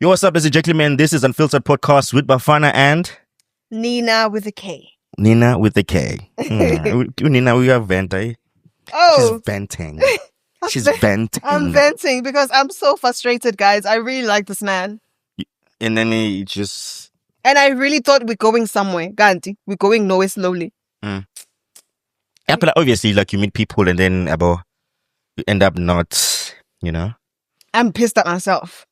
Yo, what's up, ladies and gentlemen? This is Unfiltered Podcast with Bafana and Nina with a K. Nina with a K. Nina, we are venting. Oh. She's venting. She's venting. I'm venting because I'm so frustrated, guys. I really like this man. And then he just... And I really thought we're going somewhere. Ganti, we're going nowhere slowly. Yeah, but like, obviously, like, you meet people and then you end up not, you know? I'm pissed at myself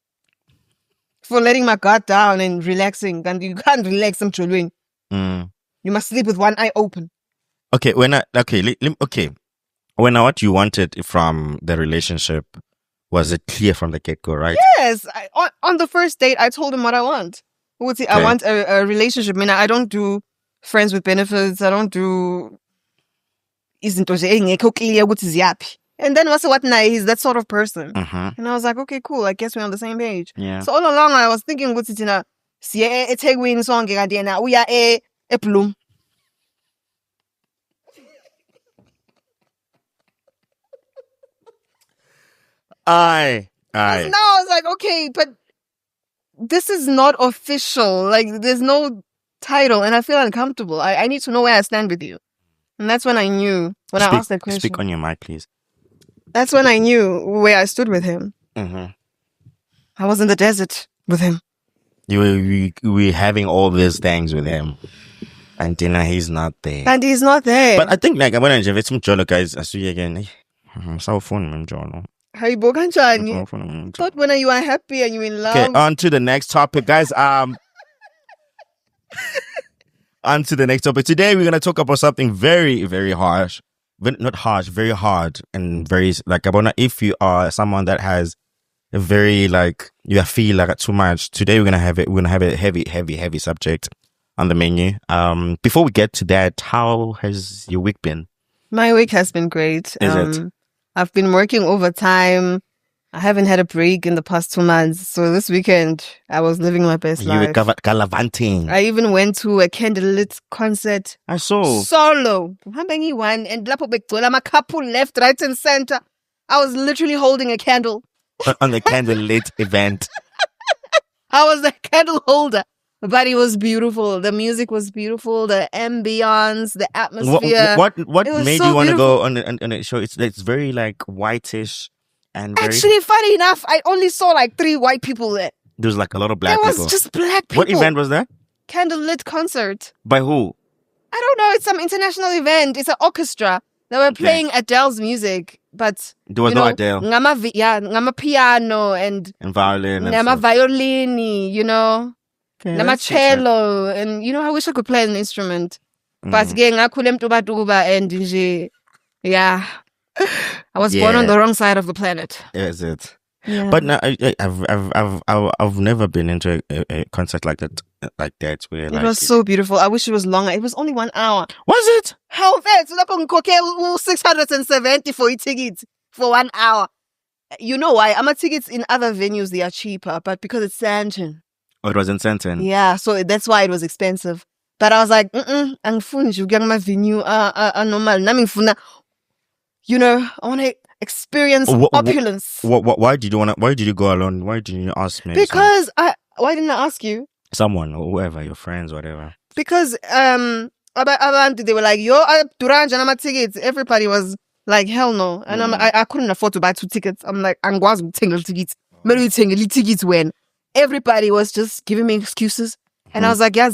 for letting my guard down and relaxing. And you can't relax, I'm children. You must sleep with one eye open. Okay, what you wanted from the relationship, was it clear from the get-go, right? Yes. On the first date, I told him what I want. I want a relationship. I mean, I don't do friends with benefits. I don't do... And then what's what now? He's that sort of person. And I was like, okay, cool. I guess we're on the same page. Yeah. So all along, I was thinking, what's it in a Tegwin song? We are a bloom. Aye. Now I was like, okay, but this is not official. Like, there's no title, and I feel uncomfortable. I need to know where I stand with you. And that's when I knew, I asked that question. Speak on your mic, please. That's when I knew where I stood with him. I was in the desert with him. You were having all these things with him. And then he's not there. And he's not there. But I think, like, I'm going to some jolo, guys. I see you again. So fun, man, Jolo. Thought when you are happy and you're in love. Okay, on to the next topic, guys. On to the next topic. Today, we're going to talk about something very, very harsh. Not harsh, very hard. And very, like, if you are someone that has a very, like, you feel like too much. Today, we're going to have a heavy subject on the menu. Before we get to that, how has your week been? My week has been great. Is it? I've been working overtime. I haven't had a break in the past 2 months. So this weekend, I was living my best life. You were gallivanting. I even went to a candlelit concert. I saw. Solo. And a couple left, right and center. I was literally holding a candle. On the candlelit event. I was a candle holder. But it was beautiful. The music was beautiful. The ambience, the atmosphere. What made you want to go on a show? It's very, like, whitish and very... Actually, funny enough, I only saw like 3 white people there. There was like a lot of black people. There was just black people. What event was that? Candlelit concert. By who? I don't know. It's some international event. It's an orchestra. They were playing Adele's music, but there was no Adele. Ngama piano and violin and ngama violin, you know. Okay, cello, and you know, I wish I could play an instrument. But again, I and yeah, I was born on the wrong side of the planet. Is it? Yeah. But no, I've never been into a concert like that where it was so beautiful. I wish it was longer. It was only 1 hour. Was it? How fast? 670 for a ticket for 1 hour. You know why? Tickets in other venues, they are cheaper, but because it's Santon. Oh, it was in Santon. Yeah, so that's why it was expensive. But I was like, angifuni my venue normal. You know, I want to experience opulence. Why did you go alone? Why didn't you ask me? Because why didn't I ask you? Someone or whoever, your friends, whatever. Because they were like, yo, Duranja tickets. Everybody was like, hell no. And I couldn't afford to buy 2 tickets. I'm like, I'm going to take tickets. Maybe tickets when. Everybody was just giving me excuses. And I was like, I'm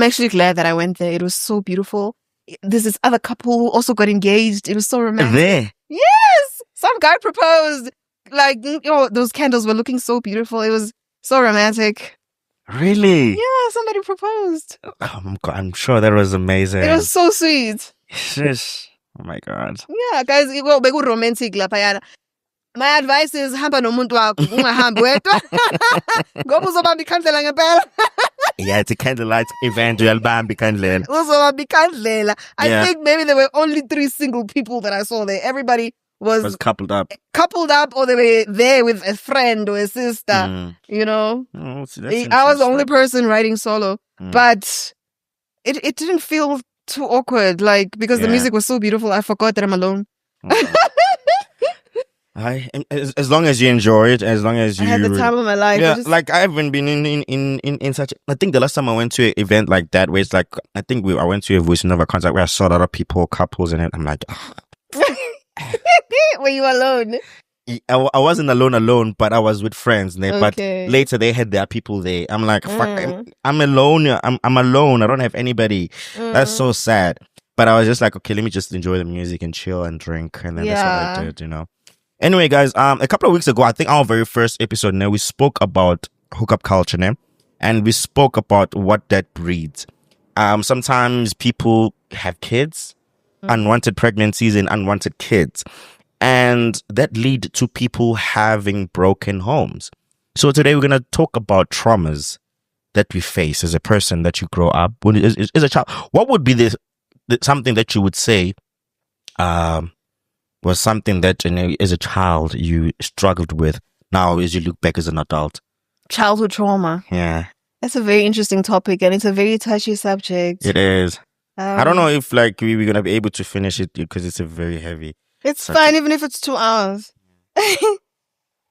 actually glad that I went there. It was so beautiful. There's this other couple who also got engaged. It was so romantic. There? Yes! Some guy proposed. Like, you know, those candles were looking so beautiful. It was so romantic. Really? Yeah, somebody proposed. I'm sure that was amazing. It was so sweet. Yes. Oh my God. Yeah, guys, it was romantic. My advice is hamba nomuntu wakho ungahambi wedwa ngoba uzobamba ikhandlela ngempela. Yeah, it's a candlelight event. Uzobamba ikhandlela. I think maybe there were only 3 single people that I saw there. Everybody was coupled up, or they were there with a friend or a sister. You know, I was the only person riding solo, but it didn't feel too awkward. Like because the music was so beautiful, I forgot that I'm alone. As long as you enjoy it, as long as I you had the time of my life. yeah, I just, like I haven't been in such. I think the last time I went to an event like that, where it's like I think I went to a voice Nova concert where I saw other people, couples, in it. I'm like, were you alone? I wasn't alone, but I was with friends. But Okay. later they had their people there. I'm like, fuck, Mm. I'm alone. I'm alone. I don't have anybody. That's Mm. so sad. But I was just like, okay, let me just enjoy the music and chill and drink, and then that's what I Yeah. did, you know. Anyway, guys, a couple of weeks ago, I think our very first episode, now we spoke about hookup culture, now, and we spoke about what that breeds. Sometimes people have kids, unwanted pregnancies, and unwanted kids, and that lead to people having broken homes. So today we're gonna talk about traumas that we face as a person that you grow up when as a child. What would be something that you would say? Was something that, you know, as a child you struggled with now as you look back as an adult? Childhood trauma. Yeah, That's a very interesting topic, and it's a very touchy subject. it is. I don't Um, know if like we're gonna be able to finish it because it's a very heavy It's subject. fine, even if it's 2 hours.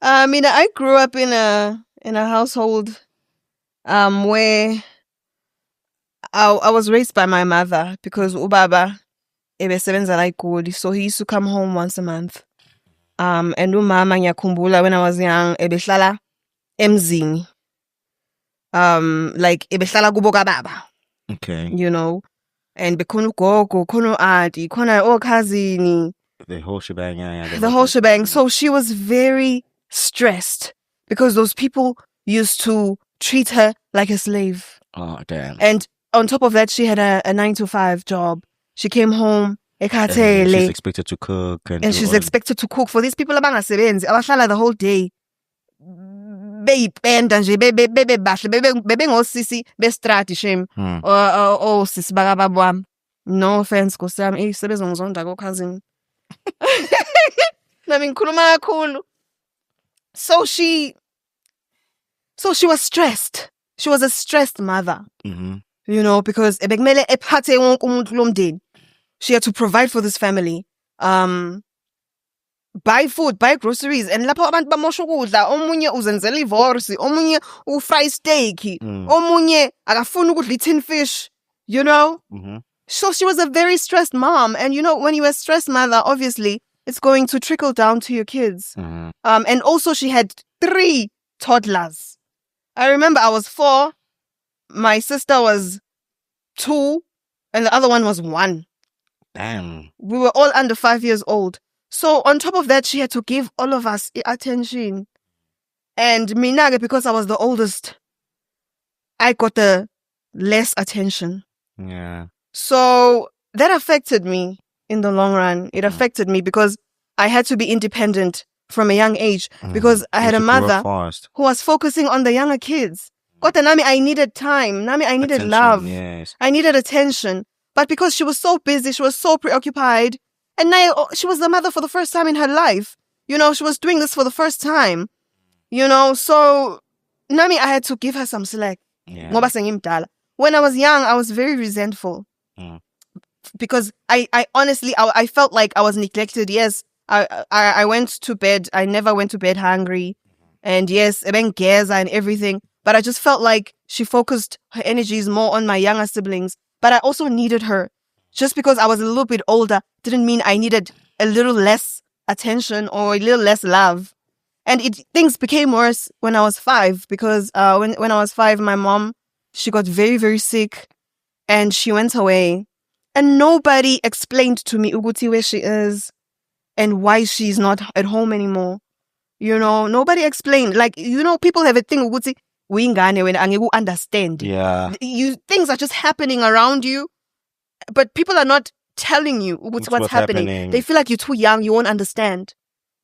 I mean, I grew up in a household where I was raised by my mother because ubaba ebesebenza like good, so he used to come home once a month. And umama ngiyakhumbula when I was young ebehlala emzini. Like ebehlala kubo kababa, Okay, you know. And bekhona ugogo, khona auntie, khona cousin, the whole shebang. Yeah, the whole shebang. So she was very stressed because those people used to treat her like a slave. Oh damn. And on top of that, she had a 9 to 5 job. She came home, And ekhathele, she's expected to cook and do she's all- expected to cook for these people abangasebenzi abahlala the whole day. Beyipenda nje bebebahle bebengosisi bestrati shame. Hmm. Sisi bakababa wami. No offense Nkosi yami, sebezongizonda cousin. Nami ngikhuluma kakhulu. So she was stressed. She was a stressed mother, Mhm. you know, because ebekumele ephathe wonke umuntu kulo mndeni. She had to provide for this family. Buy food, buy groceries, and lapho abantu bamosha ukudla, omunye uzenzela ivorsi, omunye ufry steak, omunye akafuna ukudla tin fish, you know? Mhm. So she was a very stressed mom, and you know, when you're a stressed mother, obviously it's going to trickle down to your kids. Mhm. And also she had 3 toddlers. I remember I was 4, my sister was 2, and the other one was 1. Damn. We were all under 5 years old. So on top of that, she had to give all of us attention. And Minage, because I was the oldest, I got the less attention. Yeah. So that affected me in the long run. It affected me because I had to be independent from a young age because I had a You grew up mother fast. who was focusing on the younger kids. Kodwa nami, I needed time. Nami, I needed Attention, love. Yes. I needed attention. But because she was so busy, she was so preoccupied. And now she was the mother for the first time in her life. You know, she was doing this for the first time. You know, so Nami, I had to give her some slack. Yeah. Ngoba sengimdala. When I was young, I was very resentful. Because I honestly, I felt like I was neglected. Yes, I went to bed. I never went to bed hungry. And yes, Geza and everything. But I just felt like she focused her energies more on my younger siblings. But I also needed her. Just because I was a little bit older didn't mean I needed a little less attention or a little less love. And things became worse when I was 5 because when I was 5, my mom, she got very, very sick and she went away. And nobody explained to me Uguti where she is and why she's not at home anymore. You know, nobody explained. Like, you know, people have a thing Uguti wingane when angiku understand. Yeah. Things are just happening around you, but people are not telling you what's happening. They feel like you're too young, you won't understand.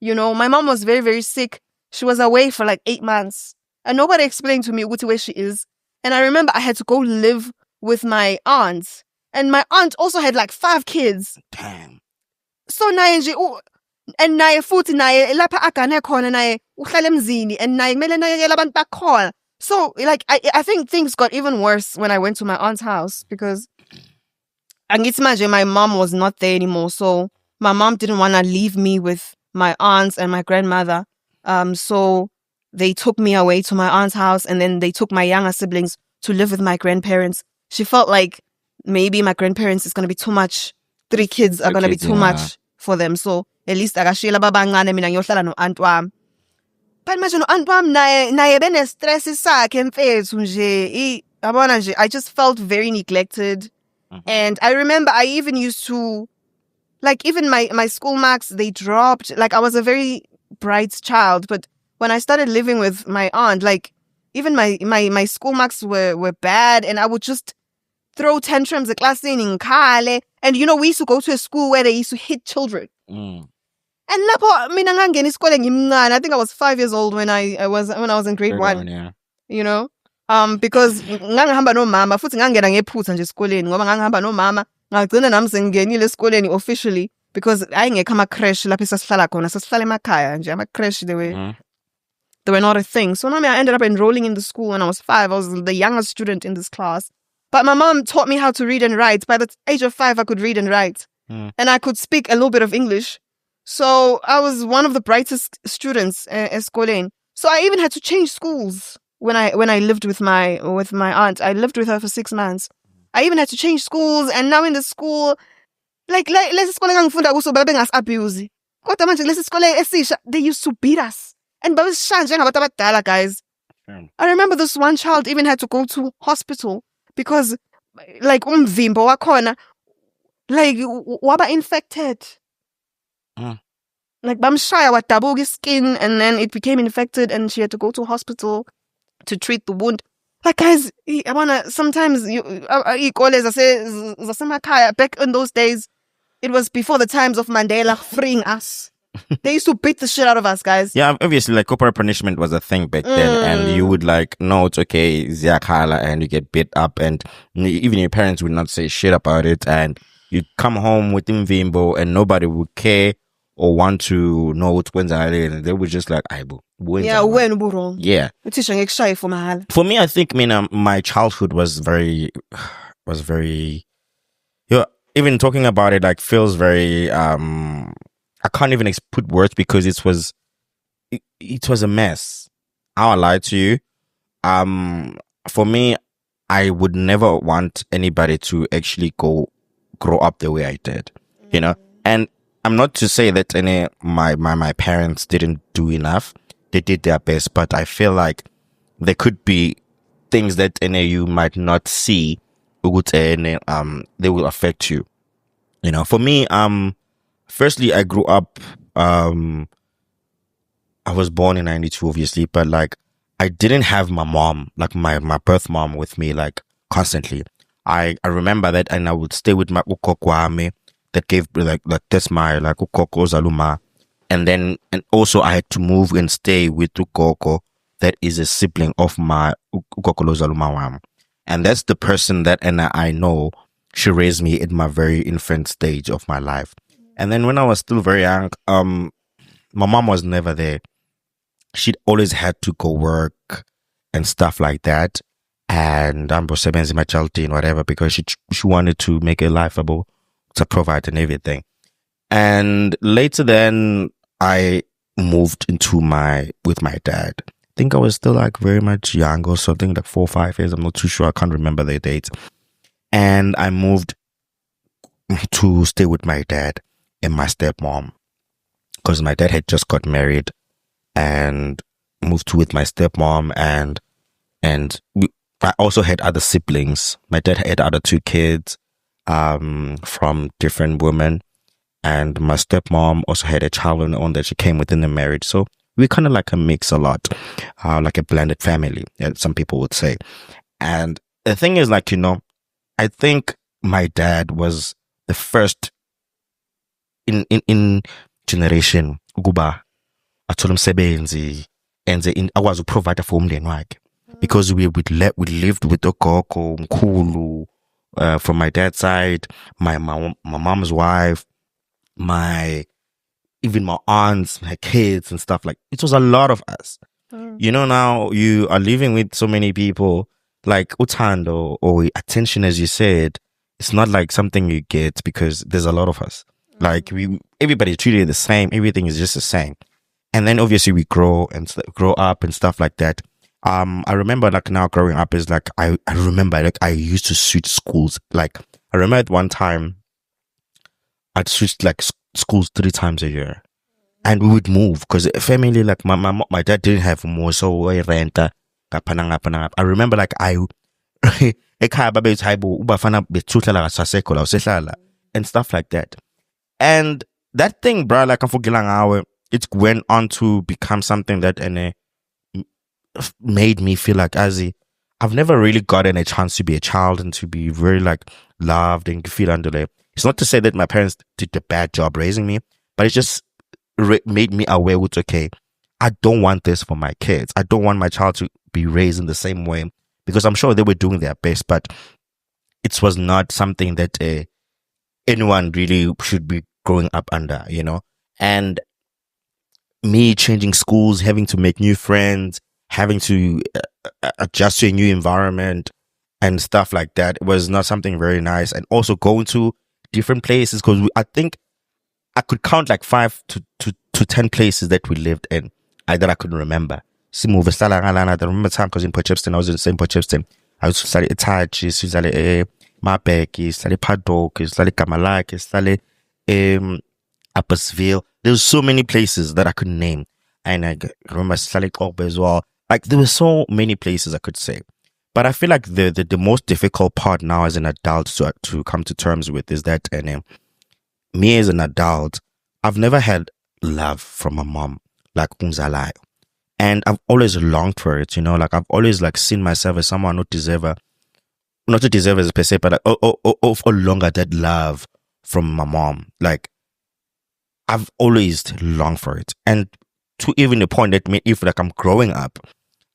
You know, my mom was very, very sick. She was away for like 8 months. And nobody explained to me Uguti where she is. And I remember I had to go live with my aunts. And my aunt also had like 5 kids. Damn. So naye nje and naye futhi naye lapha agane khona naye uhlala emzini and naye kumele nakekela abantu bakhona. So like I think things got even worse when I went to my aunt's house because angithi manje my mom was not there anymore. So my mom didn't want to leave me with my aunts and my grandmother. So they took me away to my aunt's house, and then they took my younger siblings to live with my grandparents. She felt like maybe my grandparents is going to be too much. 3 kids are going to be too much for them. So at least akashiyela babancane mina ngiyohlala no aunt wami. But manje no aunt wami naye bene stress sakhe mfethu nje. Yabona nje, I just felt very neglected. And I remember I even used to, like, even my school marks, they dropped. Like, I was a very bright child, but when I started living with my aunt, like, even my school marks were bad, and I would just throw tantrums at class in Kale. And you know, we used to go to a school where they used to hit children. And lapho mina ngangena isikole ngimncane. I think I was 5 years old when I was in grade 1. Yeah. You know? Because ngangihamba no mama, futhi ngangena ngephutha nje esikoleni ngoba ngangihamba no mama, ngagcina nami sengingenile esikoleni officially because ayingekho ama crash lapho sasihlala khona, sasihlala emakhaya nje, ama crash they were not a thing. So I ended up enrolling in the school when I was 5. I was the youngest student in this class. But my mom taught me how to read and write. By the age of 5, I could read and write. And I could speak a little bit of English. So I was one of the brightest students at Skolen. So I even had to change schools when I lived with my aunt. I lived with her for 6 months. I even had to change schools, and now in the school, like lesi skole ngangifunda kuso babengas-abuse. Kodwa manje lesi skole esisha, they used to beat us. And babesishaya njengabantu abadala, guys. I remember this one child even had to go to hospital because, like, umvimbo wakhona, like, waba infected. Like, bamshaya wadabuka skin, and then it became infected, and she had to go to hospital to treat the wound. Like, guys, I wanna, sometimes back in those days, it was before the times of Mandela freeing us. They used to beat the shit out of us, guys. Yeah, obviously, like, corporal punishment was a thing back then, and you would, like, no, it's okay, Ziakala, and you get beat up, and even your parents would not say shit about it, and you come home with Mvimbo, and nobody would care or want to know what's when they were just like, Aibu. Yeah, when wrong. Yeah. For me, I think, my childhood was very, even talking about it, like, feels very, I can't even put words because it was a mess. I'll lie to you. For me, I would never want anybody to actually grow up the way I did, you know. And I'm not to say that my parents didn't do enough. They did their best, but I feel like there could be things that you might not see. They will affect you. You know, for me, firstly, I grew up, I was born in 92, obviously, but, like, I didn't have my mom, like, my birth mom with me, like, constantly. I remember that, and I would stay with my ukokwame that gave, like, that's my, like, ukoko zaluma. And also I had to move and stay with ukoko that is a sibling of my ukoko zaluma wam. And that's the person that, and I know she raised me in my very infant stage of my life. And then when I was still very young, my mom was never there. She'd always had to go work and stuff like that. And I'm in my child and whatever, because she wanted to make a life-able to provide and everything. And later then I moved with my dad. I think I was still, like, very much young or something, like 4 or 5 years. I'm not too sure. I can't remember the dates. And I moved to stay with my dad and my stepmom, because my dad had just got married, and moved with my stepmom, and I also had other siblings. My dad had other 2 kids from different women, and my stepmom also had a child on her own that she came within the marriage. So we kind of like a mix a lot, like a blended family, some people would say. And the thing is, like, you know, I think my dad was the first in generation ukuba athola umsebenzi enze akwazi ukuprovide for umndeni wakhe, because we lived with ugogo mkhulu from my dad's side, my mom's wife, even my aunts, my kids and stuff. Like, it was a lot of us. You know, now you are living with so many people, like utando or attention, as you said. It's not like something you get because there's a lot of us. Like everybody's treated the same. Everything is just the same. And then obviously we grow up and stuff like that. I remember like now growing up is like I remember like I used to switch schools. Like I remember at one time I'd switched like schools 3 times a year, and we would move because family like my dad didn't have more, so I rent. I remember like I ekhaya babethi hayibo ubafana bethuhla la sasekho la usehlala and stuff like that. And that thing, bro, like I'm forgetting it went on to become something that made me feel like I've never really gotten a chance to be a child and to be very like loved and feel under there. It's not to say that my parents did a bad job raising me, but it just made me aware with okay, I don't want this for my kids. I don't want my child to be raised in the same way, because I'm sure they were doing their best, but it was not something that anyone really should be growing up under, you know. And me changing schools, having to make new friends, having to adjust to a new environment and stuff like that was not something very nice. And also going to different places, because I think I could count like 5 to 10 places that we lived in that I couldn't remember. I remember time because in Port Shepstone, I was in the same Port Shepstone. I was studying Itachi, studying Mapeki, studying Padok, studying Kamalaki, studying Uppersville. There was so many places that I couldn't name. And I remember studying Kobe as well. Like there were so many places I could say. But I feel like the most difficult part now as an adult to come to terms with is that me as an adult, I've never had love from my mom, like umzalayo. And I've always longed for it, you know, like I've always like seen myself as someone not to deserve as per se, but like, for longer that love from my mom. Like I've always longed for it. And to even the point that if like I'm growing up,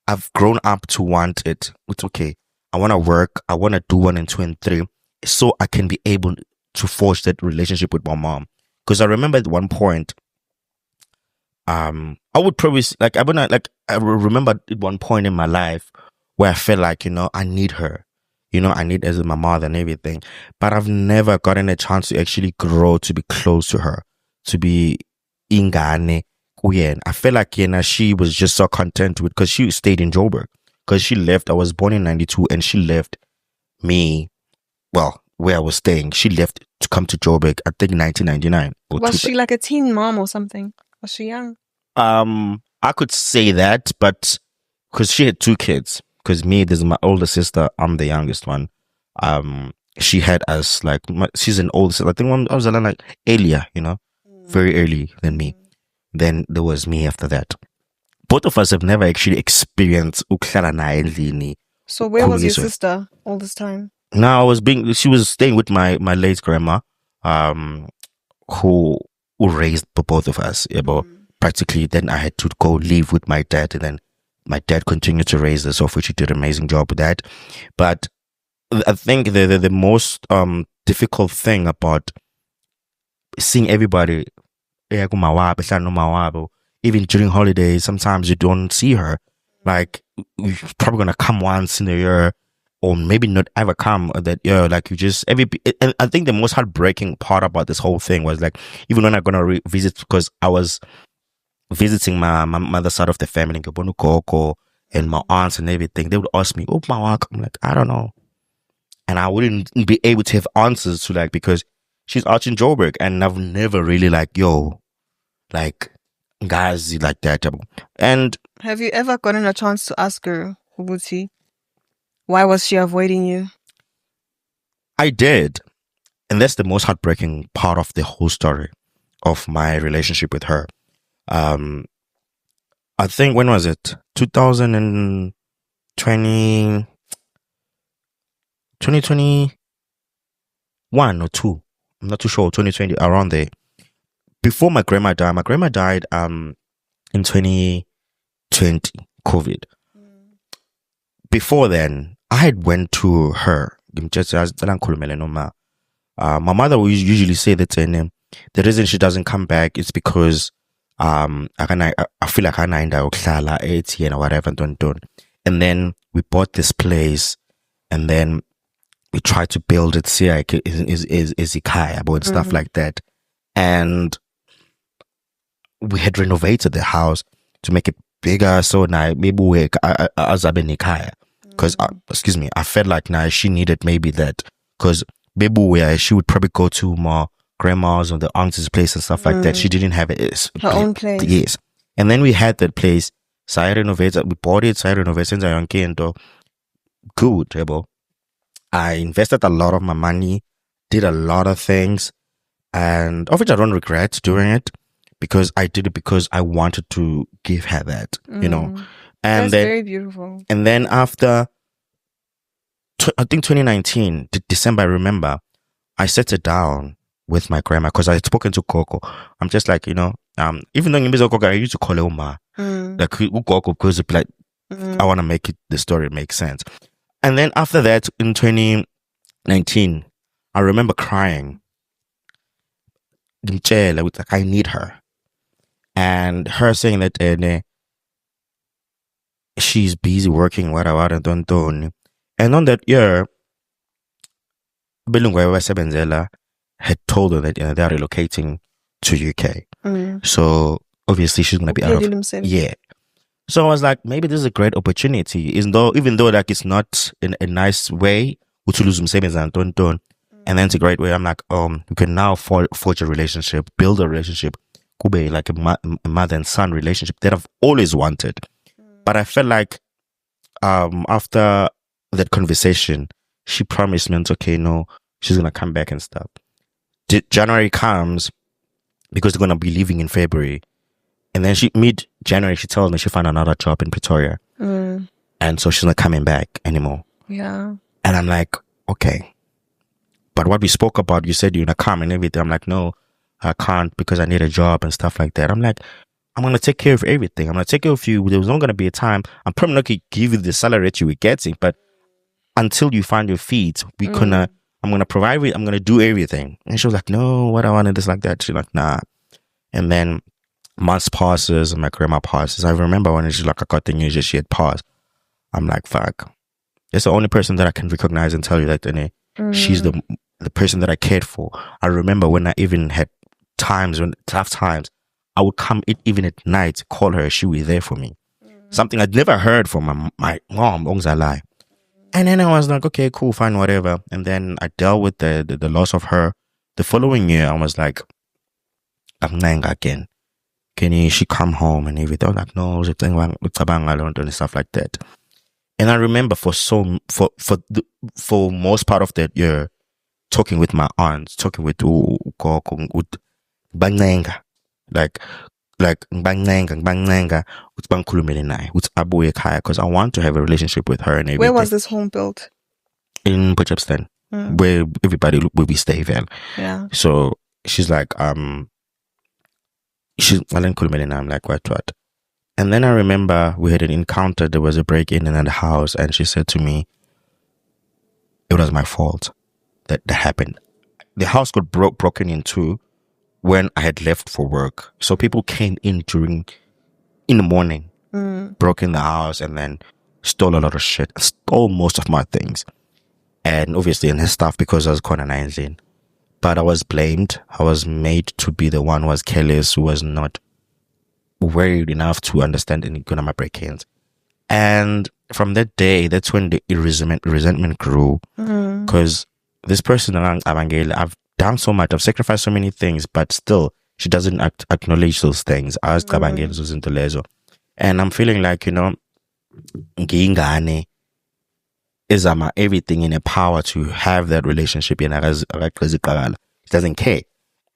I've grown up to want it. It's okay. I want to work. I want to do 1 and 2 and 3 so I can be able to forge that relationship with my mom. Because I remember at one point, I would probably like I remember at one point in my life where I felt like, you know, I need her. You know, I need as my mother and everything. But I've never gotten a chance to actually grow to be close to her, to be ingane. I felt like, you know, she was just so content with, because she stayed in Joburg. Because she left, I was born in 92, and she left me, well, where I was staying. She left to come to Joburg, I think 1999. Was she like a teen mom or something? Was she young? I could say that, but because she had 2 kids. Because me, there's my older sister. I'm the youngest one. She had us like she's an older sister. I think I was like earlier, you know, very early than me. Then there was me after that. Both of us have never actually experienced ukuhlala naye endlini. So where was your sister all this time? No, she was staying with my late grandma, who raised both of us. Yeah, but practically then I had to go live with my dad, and then my dad continued to raise us, of which he did an amazing job with that. But I think the most difficult thing about seeing everybody, even during holidays, sometimes you don't see her. Like you're probably gonna come once in a year, or maybe not ever come that year. Like you just and I think the most heartbreaking part about this whole thing was like, even when I'm gonna visit, because I was visiting my mother's side of the family, and my aunts and everything, they would ask me, "Oh, my work." I'm like, I don't know, and I wouldn't be able to have answers to, like, because she's out in Joburg, and I've never really like guys like that. And have you ever gotten a chance to ask her, Ubuti, why was she avoiding you? I did, and that's the most heartbreaking part of the whole story of my relationship with her. I think, when was it? 2020, 2021 or 2. I'm not too sure. 2020, around there. Before my grandma died. My grandma died in 2020, COVID. Before then, I had went to her. My mother will usually say that the reason she doesn't come back is because I feel like I named Oklala 80 and whatever, and then we bought this place, and then we tried to build it, see like is and stuff like that. And we had renovated the house to make it bigger. So now maybe we because excuse me, I felt like now she needed maybe that because maybe where she would probably go to more grandma's or the auntie's place and stuff like that. She didn't have it. Her own place. Yes. And then we had that place. So I renovated. We bought it. So I renovated. Good, able. I invested a lot of my money, did a lot of things, and of which I don't regret doing it because I did it because I wanted to give her that, you know. And That's then, very beautiful. And then after, I think 2019, December, I remember, I sat it down with my grandma because I had spoken to Coco. I'm just like, you know, even though Coco, I used to call her Uma, like Coco, because like I want to make it the story make sense. And then after that, in 2019, I remember crying. Like, I need her. And her saying that she's busy working, whatever, and on that year, Belungwe had told her that they're relocating to UK. So obviously she's going to be out of... Yeah. So I was like, maybe this is a great opportunity, even though like it's not in a nice way, and then it's a great way. I'm like, we can now forge a relationship, build a relationship, could be like a mother and son relationship that I've always wanted. But I felt like after that conversation, she promised me, okay, no, she's gonna come back and stuff. January comes because they're gonna be leaving in February. And then mid-January, she tells me she found another job in Pretoria. And so she's not coming back anymore. Yeah. And I'm like, okay. But what we spoke about, you said you're going to come and everything. I'm like, no, I can't because I need a job and stuff like that. I'm like, I'm going to take care of everything. I'm going to take care of you. There's not going to be a time. I'm probably not going to give you the salary that you were getting. But until you find your feet, I'm going to provide you. I'm going to do everything. And she was like, no, what I wanted this like that. She's like, nah. And then months passes and my grandma passes. I remember when she's like, I got the news that she had passed. I'm like, fuck. It's the only person that I can recognize and tell you that she's the person that I cared for. I remember when I even had tough times, I would come even at night, call her, she was there for me. Something I'd never heard from my mom, lie. And then I was like, okay, cool, fine, whatever. And then I dealt with the loss of her. The following year, I was like, I'm not again. Can she come home and everything? I was like, no, and stuff like that. And I remember for most part of that year, talking with my aunts, talking with Bananga, like Bananga, with Bankulumene, with Abuye Kaya, because I want to have a relationship with her and everything. Where was this home built? In Potchefstroom, where everybody will be stay there. Yeah. So she's like, she's I'm like, what? And then I remember we had an encounter. There was a break-in in the house, and she said to me, it was my fault that happened. The house got broken into when I had left for work. So people came in in the morning, broke in the house, and then stole a lot of shit, stole most of my things. And obviously in his stuff because I was colonizing. But I was blamed. I was made to be the one who was careless, who was not worried enough to understand any good of my break-ins. And from that day, that's when the resentment grew. Because this person, I've done so much, I've sacrificed so many things, but still, she doesn't acknowledge those things. And I'm feeling like, ngingane is everything in a power to have that relationship. She doesn't care.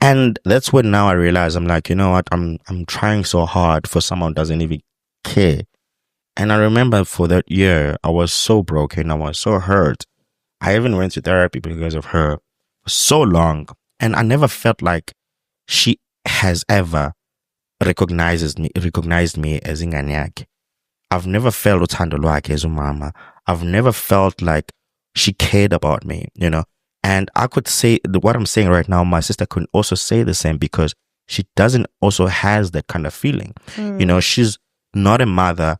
And that's when now I realize I'm like, you know what? I'm trying so hard for someone who doesn't even care. And I remember for that year, I was so broken. I was so hurt. I even went to therapy because of her for so long. And I never felt like she has ever recognized me as inganyake. I've never felt uthando lwakhe as umama. I've never felt like she cared about me, And I could say what I'm saying right now, my sister could also say the same because she doesn't also has that kind of feeling. She's not a mother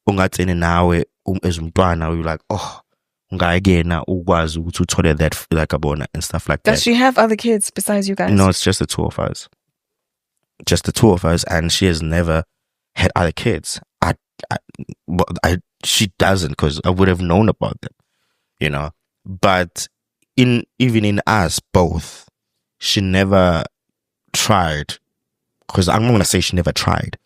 ungathini nawe as umntwana, you're like, oh, ngayekena ukwazi ukuthi uthole that like abona and stuff like Does that. she have other kids besides you guys? No, it's just the two of us. Just the two of us, and she has never had other kids. She doesn't, because I would have known about them, you know. But even in us both, she never tried. Because I'm gonna say she never tried,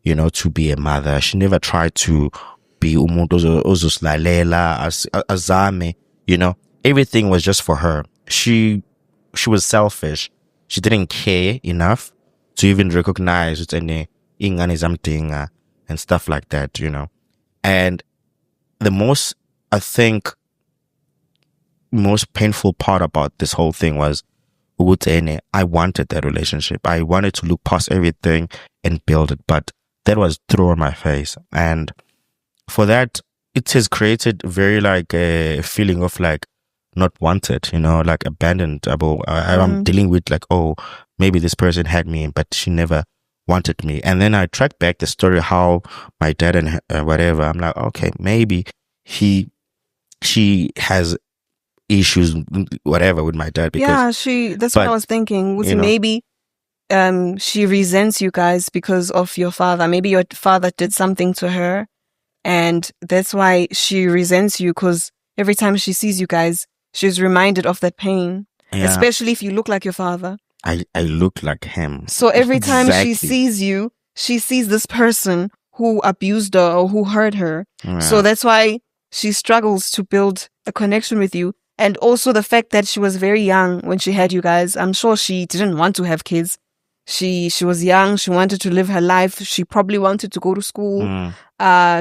you know, to be a mother. She never tried to be umuntu ozoslalela azame, you know. Everything was just for her. She was selfish. She didn't care enough to even recognize it's any ingane zamdinga and stuff like that, you know. And the most painful part about this whole thing was I wanted that relationship. I wanted to look past everything and build it, but that was thrown in my face. And for that, it has created very like a feeling of like not wanted, you know, like abandoned. I'm dealing with like, oh, maybe this person had me, but she never wanted me. And then I tracked back the story how my dad and whatever. I'm like, okay, maybe she has issues whatever with my dad, because that's what I was thinking. Maybe she resents you guys because of your father. Maybe your father did something to her, and that's why she resents you, because every time she sees you guys, she's reminded of that pain. Especially if you look like your father. I look like him. So every time she sees you, she sees this person who abused her or who hurt her. So that's why she struggles to build a connection with you. And also the fact that she was very young when she had you guys. I'm sure she didn't want to have kids. She was young. She wanted to live her life. She probably wanted to go to school.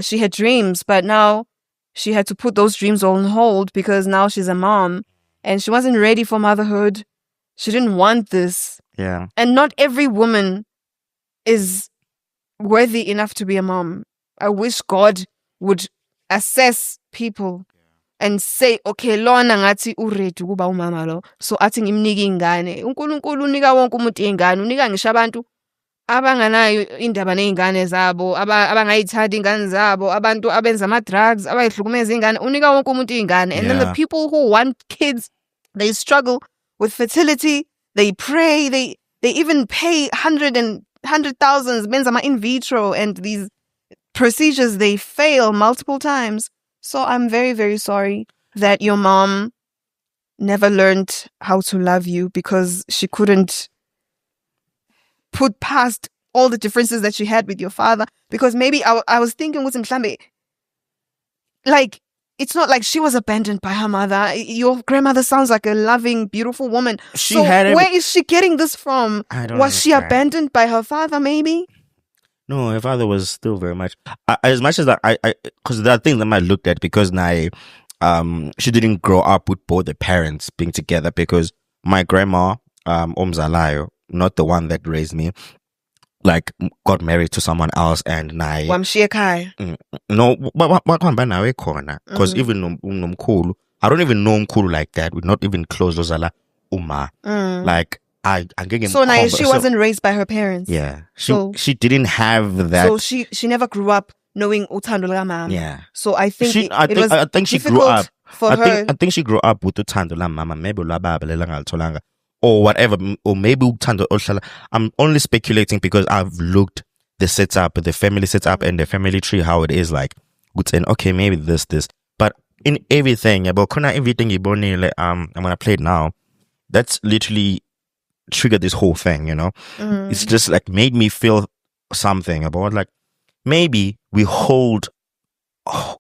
She had dreams, but now she had to put those dreams on hold because now she's a mom and she wasn't ready for motherhood. She didn't want this. Yeah. And not every woman is worthy enough to be a mom. I wish God would assess people and say, okay, lona ngathi uready ukuba umama lo, so athi ngimnike ingane. uNkulunkulu unika wonke umuntu ingane, unika ngisho abantu abanganayo indaba nezingane zabo, abangayithandi ingane zabo, abantu abenza ama drugs, abayihlukumeza ingane, unika wonke umuntu ingane. And then the people who want kids, they struggle with fertility, they pray, they even pay hundred thousands, benza ama in vitro, and these procedures, they fail multiple times. So I'm very, very sorry that your mom never learned how to love you because she couldn't put past all the differences that she had with your father. Because maybe I was thinking with Mhlambe, like, it's not like she was abandoned by her mother. Your grandmother sounds like a loving, beautiful woman. Where is she getting this from? Was she abandoned by her father, maybe? No, her father was still very much. As much as I because there are things that I looked at, because she didn't grow up with both the parents being together, because my grandma, Omzalayo, not the one that raised me, like got married to someone else, and Wamshiyekhaya. No, because even nomkhulu, I don't even know umkhulu like that. We're not even close. Lozala uma like. So now she wasn't raised by her parents. Yeah, she didn't have that. So she never grew up knowing uthando la mama. Yeah. So I think I think she grew up for her. I think she grew up with uthando la mama. Maybe la baba lelangaltholanga or whatever, or maybe uthando ohlala. I'm only speculating because I've looked the setup, the family setup, and the family tree, how it is like. Okay, maybe this, but in everything, everything I'm gonna play it now. That's literally triggered this whole thing, you know. It's just like made me feel something about like maybe we hold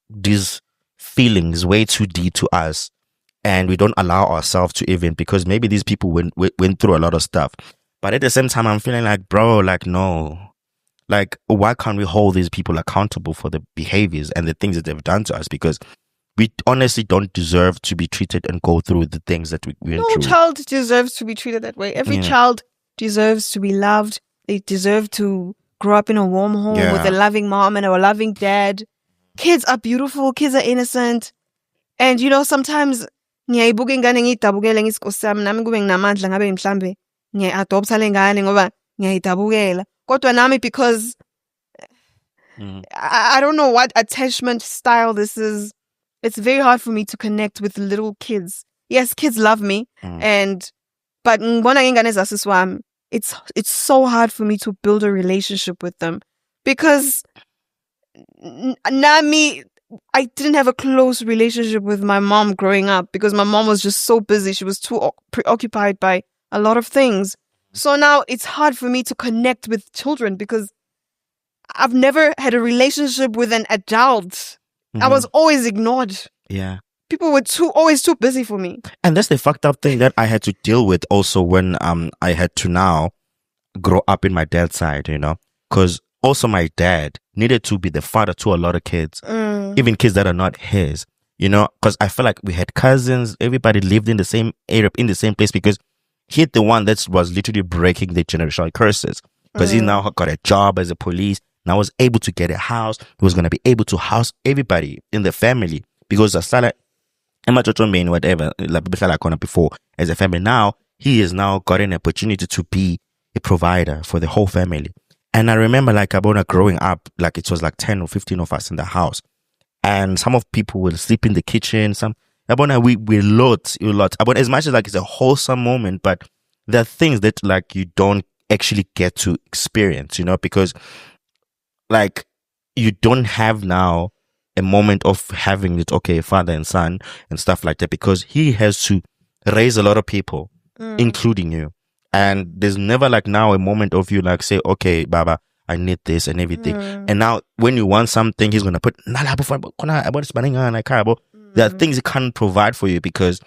these feelings way too deep to us, and we don't allow ourselves to even, because maybe these people went through a lot of stuff, but at the same time I'm feeling like, bro, like, no, like, why can't we hold these people accountable for the behaviors and the things that they've done to us? Because we honestly don't deserve to be treated and go through the things that we went through. No child deserves to be treated that way. Every child deserves to be loved. They deserve to grow up in a warm home with a loving mom and a loving dad. Kids are beautiful. Kids are innocent. And you know, sometimes ngiyayibuka ingane ngiyidabukele ngisikosami nami kube nginamandla ngabe mhlambe ngiya-adopta le ngane ngoba ngiyayidabukela. Kodwa nami, because I don't know what attachment style this is. it's very hard for me to connect with little kids. Yes, kids love me, but it's so hard for me to build a relationship with them because Nami, I didn't have a close relationship with my mom growing up because my mom was just so busy. She was too preoccupied by a lot of things. So now it's hard for me to connect with children because I've never had a relationship with an adult. I was always ignored. Yeah. People were always too busy for me. And that's the fucked up thing that I had to deal with also when I had to now grow up in my dad's side, you know, because also my dad needed to be the father to a lot of kids, even kids that are not his, you know, because I feel like we had cousins, everybody lived in the same area, in the same place, because he's the one that was literally breaking the generational curses, because he now got a job as a police, now was able to get a house, he was going to be able to house everybody in the family, because I started whatever, like before as a family. Now he has now got an opportunity to be a provider for the whole family. And I remember like Abona growing up, like it was like 10 or 15 of us in the house. And some of people will sleep in the kitchen. Some Abona, we lot. Abona, as much as like it's a wholesome moment, but there are things that like you don't actually get to experience, you know, because like you don't have now a moment of having it, okay, father and son and stuff like that, because he has to raise a lot of people, including you. And there's never like now a moment of you like say, okay, Baba, I need this and everything. And now when you want something, he's going to put, there are things he can't provide for you because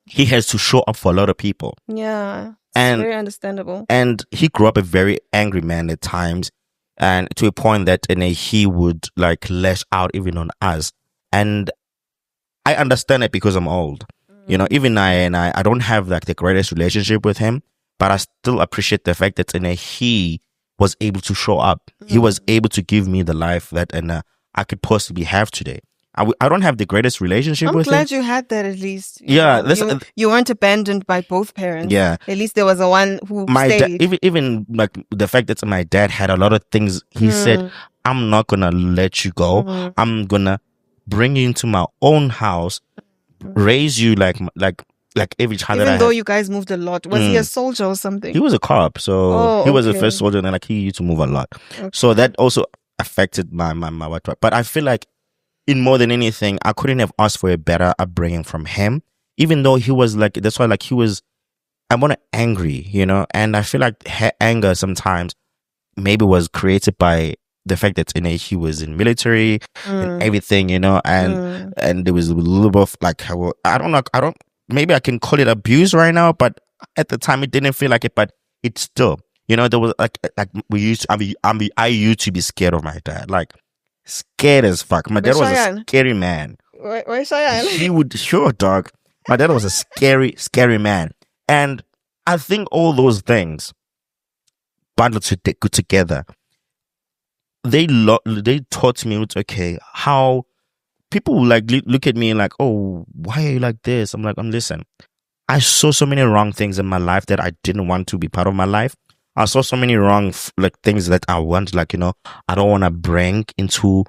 he has to show up for a lot of people. Yeah, it's very understandable. And he grew up a very angry man at times. And to a point that he would like lash out even on us. And I understand it because I'm old. You know, even I don't have like the greatest relationship with him, but I still appreciate the fact that he was able to show up. He was able to give me the life that I could possibly have today. I don't have the greatest relationship with him. I'm glad you had that at least. Yeah. You weren't abandoned by both parents. Yeah. At least there was a one who stayed. Even like the fact that my dad had a lot of things, he said, I'm not going to let you go. I'm going to bring you into my own house, raise you like every child that I had. Even though you guys moved a lot. Was he a soldier or something? He was a cop. So he was the first soldier, and like he used to move a lot. Okay. So that also affected my what. But I feel like in more than anything, I couldn't have asked for a better upbringing from him, even though he was like, that's why like he was, I want to angry, you know, and I feel like anger sometimes maybe was created by the fact that he was in military and everything, you know, and there was a little bit of like, I don't, maybe I can call it abuse right now, but at the time it didn't feel like it, but it's still, you know, there was like I used to be scared of my dad, like scared as fuck. My dad was a scary man. Where's Cheyenne? He would, sure, dog. My dad was a scary man. And I think all those things bundled together, they taught me, okay, how people like look at me like, oh, why are you like this? I'm like, listen, I saw so many wrong things in my life that I didn't want to be part of my life. I saw so many wrong like things that I want, like, you know, I don't want to bring into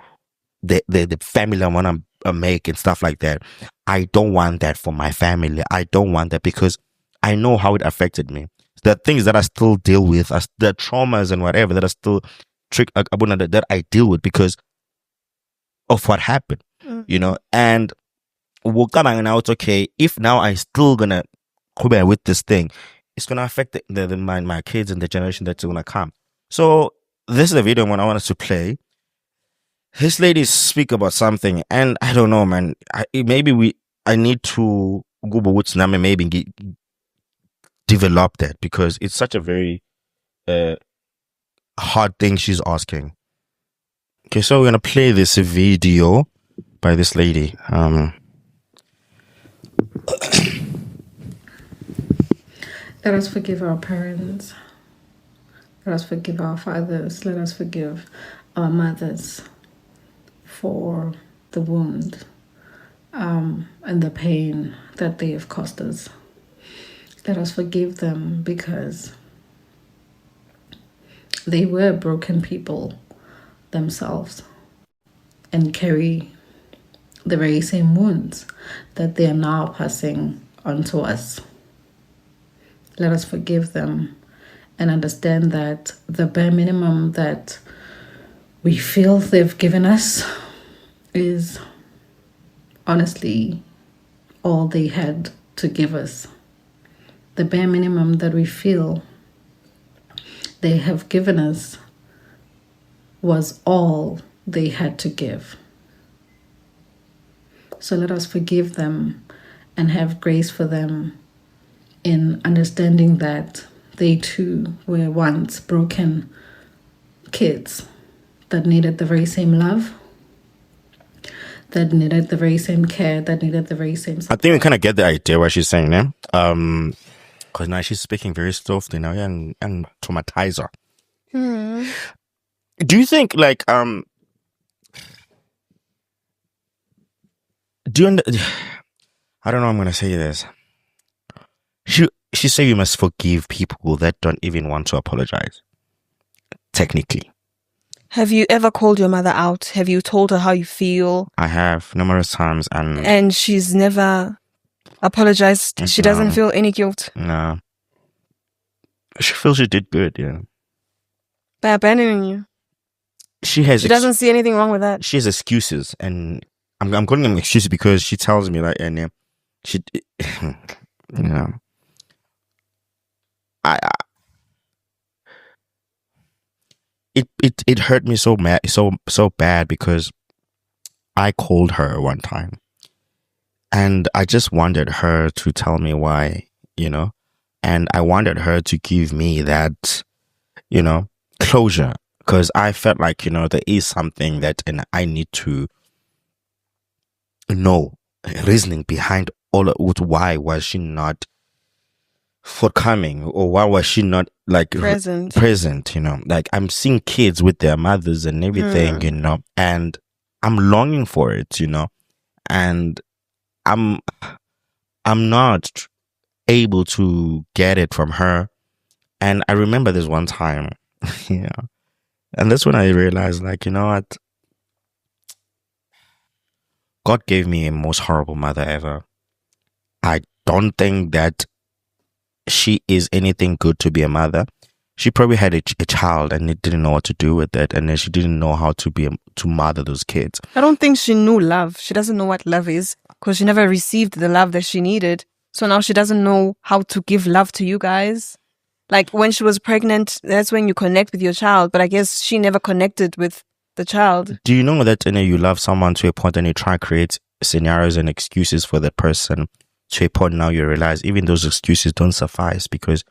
the family I want to make and stuff like that. I don't want that for my family. I don't want that because I know how it affected me. The things that I still deal with, the traumas and whatever that I still that I deal with because of what happened, you know. And we'll come out, it's okay, if now I still gonna go with this thing, it's gonna affect my kids and the generation that's gonna come. So this is a video when I want us to play. This lady speak about something, and I don't know, man. I need to Google what's name and maybe develop that because it's such a very hard thing she's asking. Okay, so we're gonna play this video by this lady. Let us forgive our parents. Let us forgive our fathers. Let us forgive our mothers for the wound and the pain that they have caused us. Let us forgive them because they were broken people themselves and carry the very same wounds that they are now passing on to us. Let us forgive them and understand that the bare minimum that we feel they've given us is honestly all they had to give us. The bare minimum that we feel they have given us was all they had to give. So let us forgive them and have grace for them in understanding that they too were once broken kids that needed the very same love, that needed the very same care, that needed the very same support. I think we kind of get the idea what she's saying there. Because now she's speaking very softly now and traumatize her. Do you think like do you I don't know how I'm gonna say this. She said you must forgive people that don't even want to apologize. Technically. Have you ever called your mother out? Have you told her how you feel? I have numerous times and she's never apologized. She doesn't feel any guilt. No. She feels she did good, yeah. By abandoning you. She doesn't see anything wrong with that. She has excuses, and I'm calling them excuses because she tells me like, and she, you know, it hurt me so bad because I called her one time, and I just wanted her to tell me why, and I wanted her to give me that, closure, because I felt like, there is something that, and I need to know reasoning behind all of it. Why was she not forthcoming, or why was she not like present? Like I'm seeing kids with their mothers and everything, and I'm longing for it, and I'm not able to get it from her. And I remember this one time, and that's when I realized, like, you know what? God gave me a most horrible mother ever. I don't think that she is anything good to be a mother. She probably had a child and didn't know what to do with it, and then she didn't know how to mother those kids. I don't think she knew love. She doesn't know what love is because she never received the love that she needed. So now she doesn't know how to give love to you guys. Like when she was pregnant, that's when you connect with your child. But I guess she never connected with the child. Do you know that you love someone to a point and you try to create scenarios and excuses for that person to a point now you realize even those excuses don't suffice because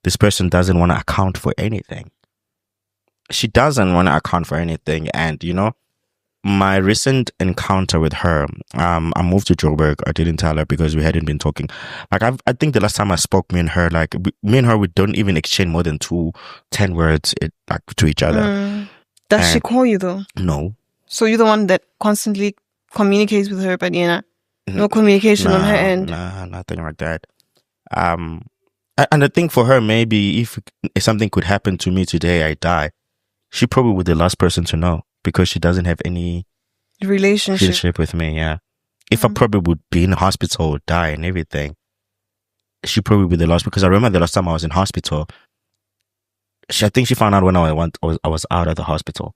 this person doesn't want to account for anything. She doesn't want to account for anything. And, my recent encounter with her, I moved to Joburg. I didn't tell her because we hadn't been talking. Like, I think the last time I spoke, me and her, we don't even exchange more than 10 words to each other. Does she call you though? No. So you're the one that constantly communicates with her, but no communication on her end? Nah, nothing like that. And I think for her, maybe if something could happen to me today, I die, she probably would be the last person to know because she doesn't have any relationship with me. Yeah. If I probably would be in the hospital, die and everything, she probably would be the last, because I remember the last time I was in hospital, I think she found out when I was out of the hospital,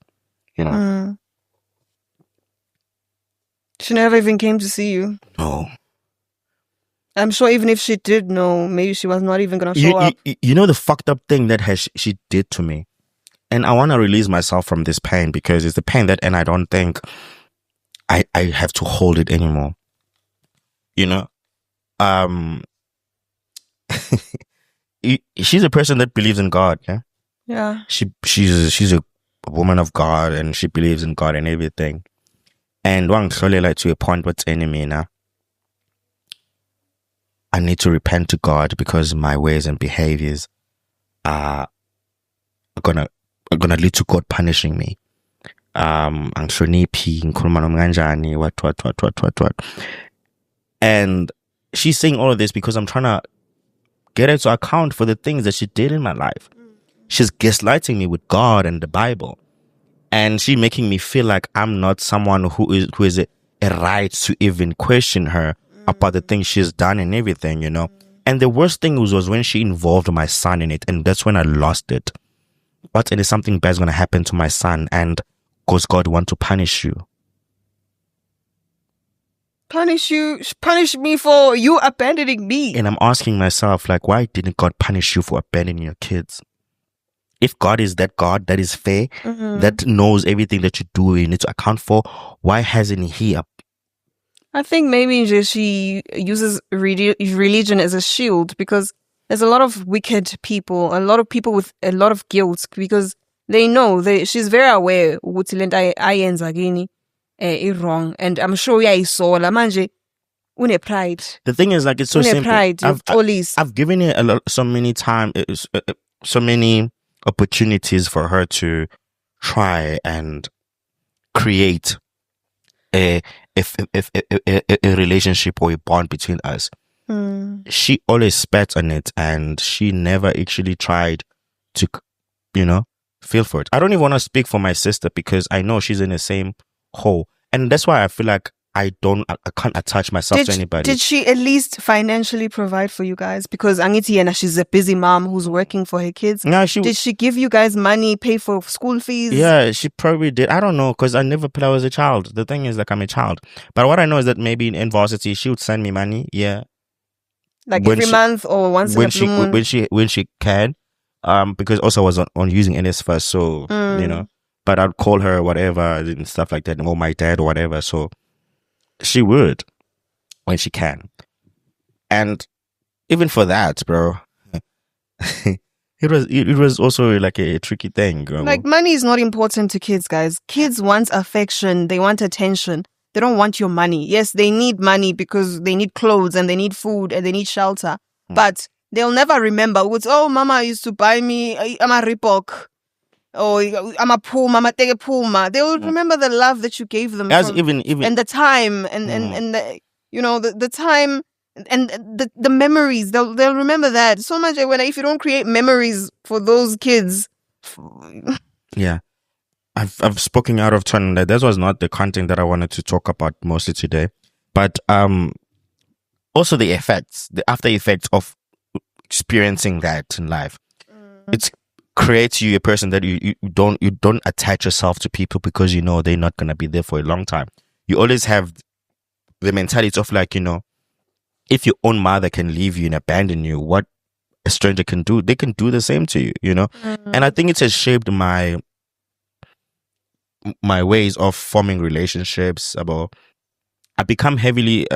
She never even came to see you. No. I'm sure even if she did know, maybe she was not even going to show up. You know the fucked up thing that she did to me? And I want to release myself from this pain because it's the pain and I don't think I have to hold it anymore. She's a person that believes in God, yeah? Yeah. She's a woman of God and she believes in God and everything. And one surely like to a point what's enemy now. I need to repent to God because my ways and behaviors are gonna lead to God punishing me. What. And she's saying all of this because I'm trying to get her to account for the things that she did in my life. She's gaslighting me with God and the Bible. And she making me feel like I'm not someone who is a right to even question her about the things she's done and everything, you know. And the worst thing was when she involved my son in it, and that's when I lost it. What and is something bad's gonna happen to my son, and because God want to punish you. Punish me for you abandoning me. And I'm asking myself, like, why didn't God punish you for abandoning your kids? If God is that God that is fair, that knows everything that you do, you need to account for, why hasn't He? I think maybe she uses religion as a shield, because there's a lot of wicked people, a lot of people with a lot of guilt, because they know she's very aware ukuthi lento ayenza kini is wrong, and I'm sure uyayisola manje une pride. The thing is, like, it's so simple. Pride, I've given it so many opportunities for her to try and create a relationship or a bond between us. She always spat on it, and she never actually tried to, you know, feel for it. I don't even want to speak for my sister because I know she's in the same hole, and that's why I feel like I can't attach myself to anybody. Did she at least financially provide for you guys? Because Angitiana, she's a busy mom who's working for her kids. No, did she give you guys money, pay for school fees? Yeah, she probably did. I don't know, because I never played as a child. The thing is, like, I'm a child. But what I know is that maybe in varsity, she would send me money. Yeah. Like every month or once in a blue moon? When she can. Because also I was on using NS first, so, you know. But I'd call her, whatever, and stuff like that, or my dad or whatever, so she would when she can. And even for that, bro, it was also like a tricky thing, bro. Like, money is not important to kids, guys. Kids want affection, they want attention. They don't want your money. Yes, they need money because they need clothes and they need food and they need shelter. But they'll never remember what's, oh, mama used to buy me I'm a Reebok. Oh, I'm a Puma, take a Puma. They will remember the love that you gave them, even and the time and the, you know, the time and the memories. They'll remember that so much. If you don't create memories for those kids, yeah, I've spoken out of turn. That was not the content that I wanted to talk about mostly today, but also the effects, the after effects of experiencing that in life. It's creates you a person that you don't attach yourself to people because you know they're not gonna be there for a long time. You always have the mentality of, like, you know, if your own mother can leave you and abandon you, what a stranger can do, they can do the same to you, you know. And I think it has shaped my ways of forming relationships. I become heavily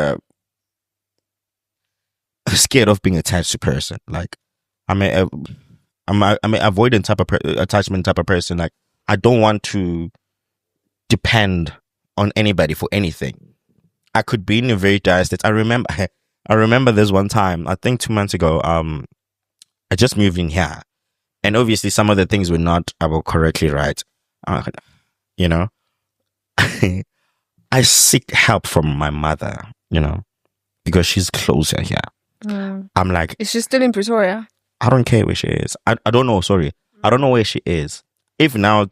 scared of being attached to person. Like, I'm an avoidant type of attachment type of person. Like, I don't want to depend on anybody for anything. I could be in a very dire state. I remember this one time, I think 2 months ago, I just moved in here. And obviously some of the things were not correctly right. You know, I seek help from my mother, you know, because she's closer here. I'm like, is she still in Pretoria? I don't care where she is. I don't know, sorry. I don't know where she is. If now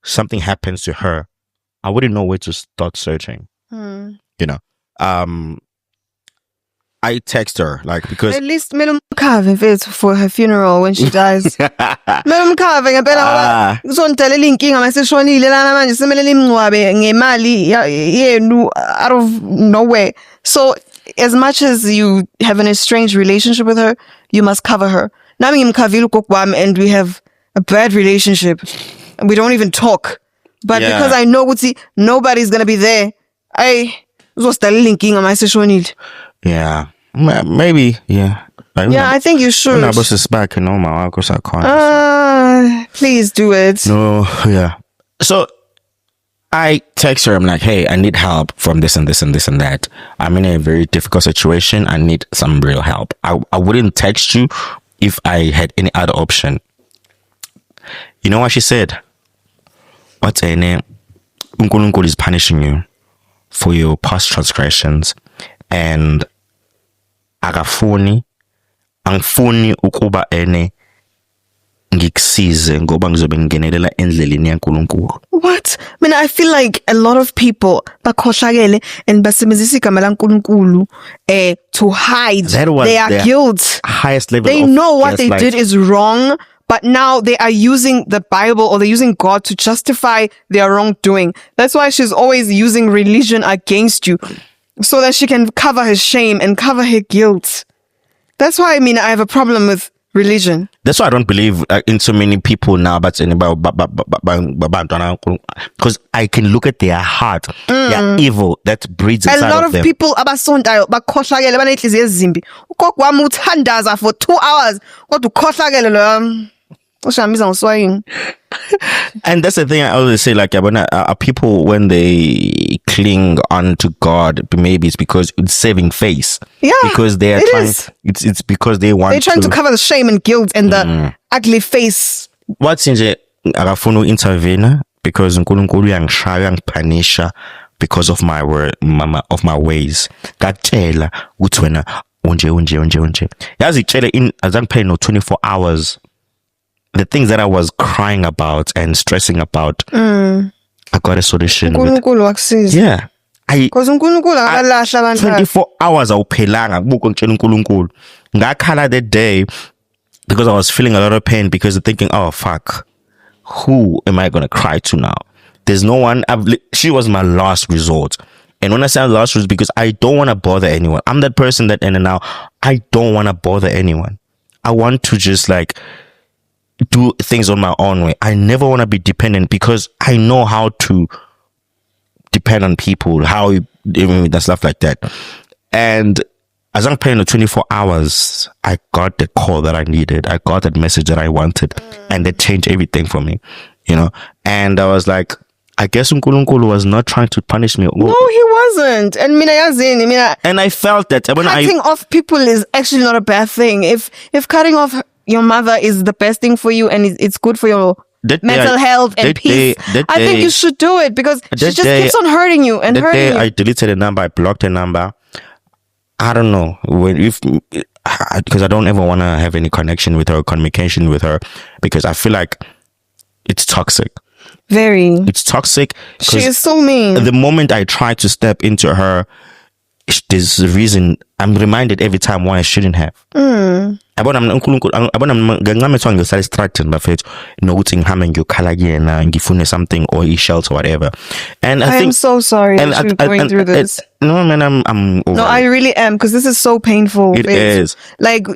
something happens to her, I wouldn't know where to start searching. You know. I text her, like, because at least Melum Carving for her funeral when she dies. Melum Carving, I better uzontela inkinga mase shonile lana manje semelele imncwabe ngemali out of nowhere. So as much as you have an estranged relationship with her, you must cover her. Nami ngimkhavile ugogo and we have a bad relationship. We don't even talk. But because I know nobody's gonna be there, uzostalela inkinga mase shonile. Yeah, maybe. Yeah. I think you should. When I was back in my because I can't. Please do it. No, yeah. So I text her. I'm like, hey, I need help from this and this and this and that. I'm in a very difficult situation. I need some real help. I wouldn't text you if I had any other option. You know what she said? What's her name? Unkulunkulu is punishing you for your past transgressions, and angifuni ukuba ngikusize ngoba ngizobe ngingenelela endleleni yaNkulunkulu. What? I feel like a lot of people bakhohlakele and basebenzisa igama laNkulunkulu to hide their guilt. Highest level they of know what they gaslight. did is wrong, but now they are using the Bible or they're using God to justify their wrongdoing. That's why she's always using religion against you so that she can cover her shame and cover her guilt. That's why I have a problem with religion. That's why I don't believe in so many people now, because I can look at their heart, their evil that breeds inside of them. A lot of people abasondayo bakhohlakele banenhliziyo ezimbi. Ugogo wami uthandaza for 2 hours kodwa ukhohlakele lo ushamiza ngoswayini. And that's the thing I always say, like, people, when they cling on to God, maybe it's because it's saving face. Yeah, because they are trying. It's because they want. They're trying to cover the shame and guilt and the ugly face. What's in the akafuna intervene because uNkulunkulu uyangishaya yangipunisha because of my word, of my ways. Ngakutshela ukuthi wena unje. Yazi tshele in azangiphele no 24 hours. The things that I was crying about and stressing about, I got a solution. Yeah. Because uNkulunkulu akalahla abantu. 24 hours awuphelanga kubuka ngitshela uNkulunkulu. Ngakhala that day because I was feeling a lot of pain because I'm thinking, oh fuck, who am I going to cry to now? There's no one. She was my last resort. And when I say last resort, because I don't want to bother anyone. I'm that person that in and now I don't want to bother anyone. I want to just like do things on my own way. I never want to be dependent because I know how to depend on people, how that stuff like that. And as I'm playing the 24 hours, I got the call that I needed. I got that message that I wanted, and that changed everything for me, And I was like, I guess uNkulunkulu was not trying to punish me. No, he wasn't. And and I felt that when cutting off people is actually not a bad thing. If cutting off your mother is the best thing for you and it's good for your mental health and peace, I think you should do it because she just keeps on hurting you and hurting you. I deleted a number, I blocked a number. I don't know because I don't ever want to have any connection with her or communication with her because I feel like it's toxic. Very. It's toxic. She is so mean. The moment I try to step into her, there's a reason I'm reminded every time why I shouldn't have. Something or e-shelter or whatever. And I am so sorry that you're going through this. No, man, I'm over. No, I really am because this is so painful. It is. Like,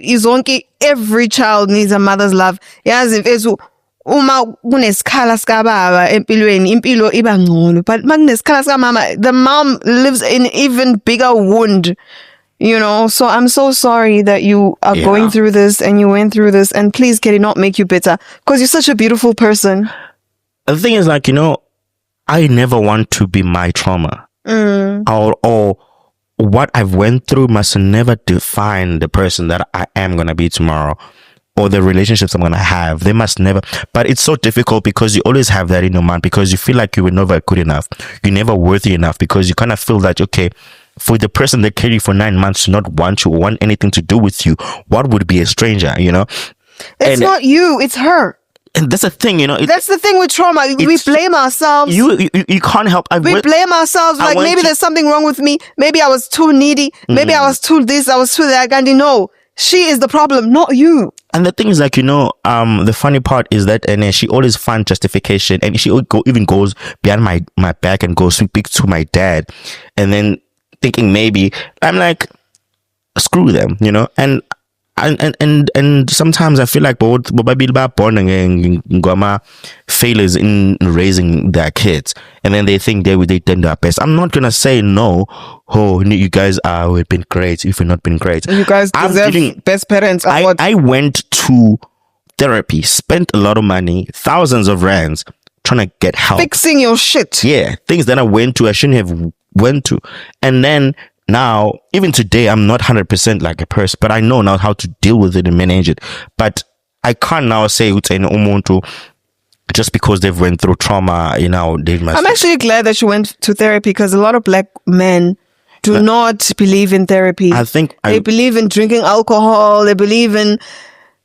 every child needs a mother's love. Yes, if it's uma kunesikhala sikababa empilweni impilo iba ngcono, but makunesikhala sikamama, the mom lives in even bigger wound, so I'm so sorry that you are going through this and you went through this, and please can it not make you bitter because you're such a beautiful person. The thing is, like, I never want to be my trauma or what I've went through must never define the person that I am going to be tomorrow. Or the relationships I'm going to have. They must never. But it's so difficult because you always have that in your mind because you feel like you were never good enough. You're never worthy enough because you kind of feel that, okay, for the person that carried you for 9 months to not want you or want anything to do with you, what would be a stranger, It's not you, it's her. And that's the thing, that's the thing with trauma. We blame ourselves. You can't help. We blame ourselves. Like, maybe there's something wrong with me. Maybe I was too needy. Maybe I was too this. I was too that. And no, she is the problem, not you. And the thing is, like, the funny part is that, and she always finds justification, and she even goes behind my back and goes speak to my dad, and then thinking maybe I'm like, screw them, and sometimes I feel like both born and failures in raising their kids, and then they think they done their best. I'm not gonna say no. Oh, you guys have been great. If you've not been great, you guys deserve best parents. I went to therapy, spent a lot of money, thousands of rands, trying to get help, fixing your shit. Yeah, things that I went to I shouldn't have went to, and then. Now, even today, I'm not 100% like a person, but I know now how to deal with it and manage it. But I can't now say just because they've went through trauma, they must. I'm actually glad that you went to therapy because a lot of black men do not believe in therapy. I think they believe in drinking alcohol. They believe in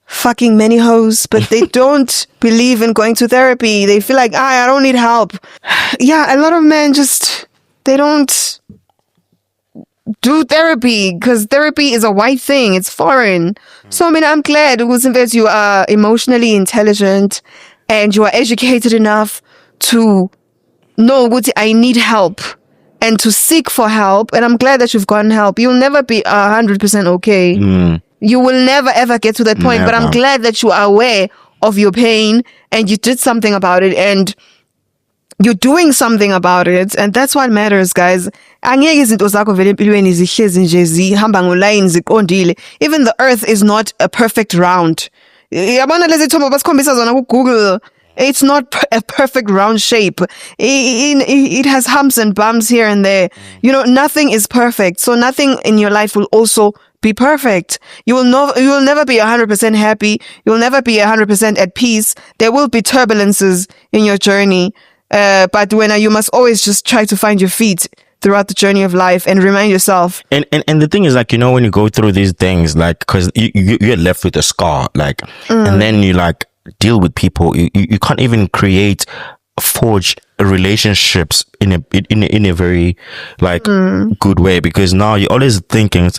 fucking many hoes, but they don't believe in going to therapy. They feel like, I don't need help. Yeah, a lot of men just, they don't do therapy because therapy is a white thing. It's foreign. So, I mean, I'm glad that you are emotionally intelligent and you are educated enough to know what I need help and to seek for help. And I'm glad that you've gotten help. You'll never be 100% okay. You will never ever get to that point. But I'm glad that you are aware of your pain and you did something about it and you're doing something about it. And that's what matters, guys. Angeke izinto zakho vele empilweni zihlezi nje zihamba ngoline ziqondile. Even the earth is not a perfect round. Yabona lezi thombo basikhombisa zona ku Google. It's not a perfect round shape. It has humps and bumps here and there. You know, nothing is perfect. So nothing in your life will also be perfect. You will never be 100% happy. You'll never be 100% at peace. There will be turbulences in your journey. But you must always just try to find your feet throughout the journey of life and remind yourself. And the thing is, like, you know, when you go through these things, like, because you're left with a scar, like, and then you like deal with people. You can't even forge relationships in a very like good way, because now you're always thinking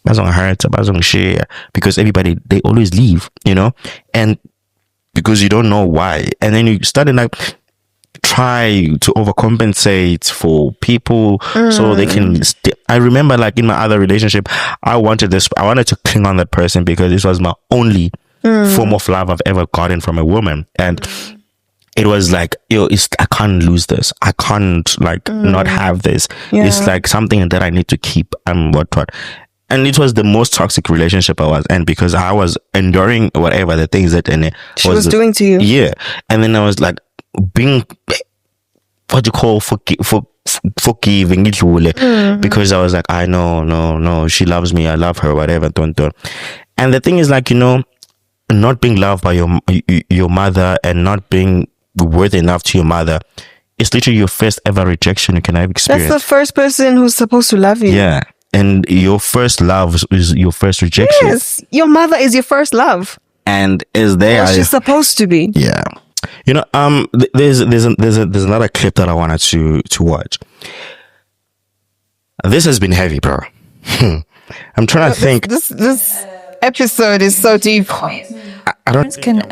that's gonna hurt, that's gonna share, because everybody, they always leave, you know, and because you don't know why, and then you start like try to overcompensate for people so they can I remember, like, in my other relationship, I wanted to cling on that person because this was my only form of love I've ever gotten from a woman, and it was like, I can't lose this, I can't like not have this. It's like something that I need to keep and what. And it was the most toxic relationship I was in, because I was enduring whatever the things that she was doing to you. Yeah. And then I was like being, what you call, forgiving, because I was like, I know, no, she loves me, I love her, whatever, don't. And the thing is, like, you know, not being loved by your mother and not being worthy enough to your mother, it's literally your first ever rejection you can ever experience. That's the first person who's supposed to love you. Yeah. And your first love is your first rejection. Yes, your mother is your first love, and is there? Well, she's supposed to be. Yeah, you know. There's another clip that I wanted to watch. This has been heavy, bro. I'm trying to think. This episode is so deep. Parents can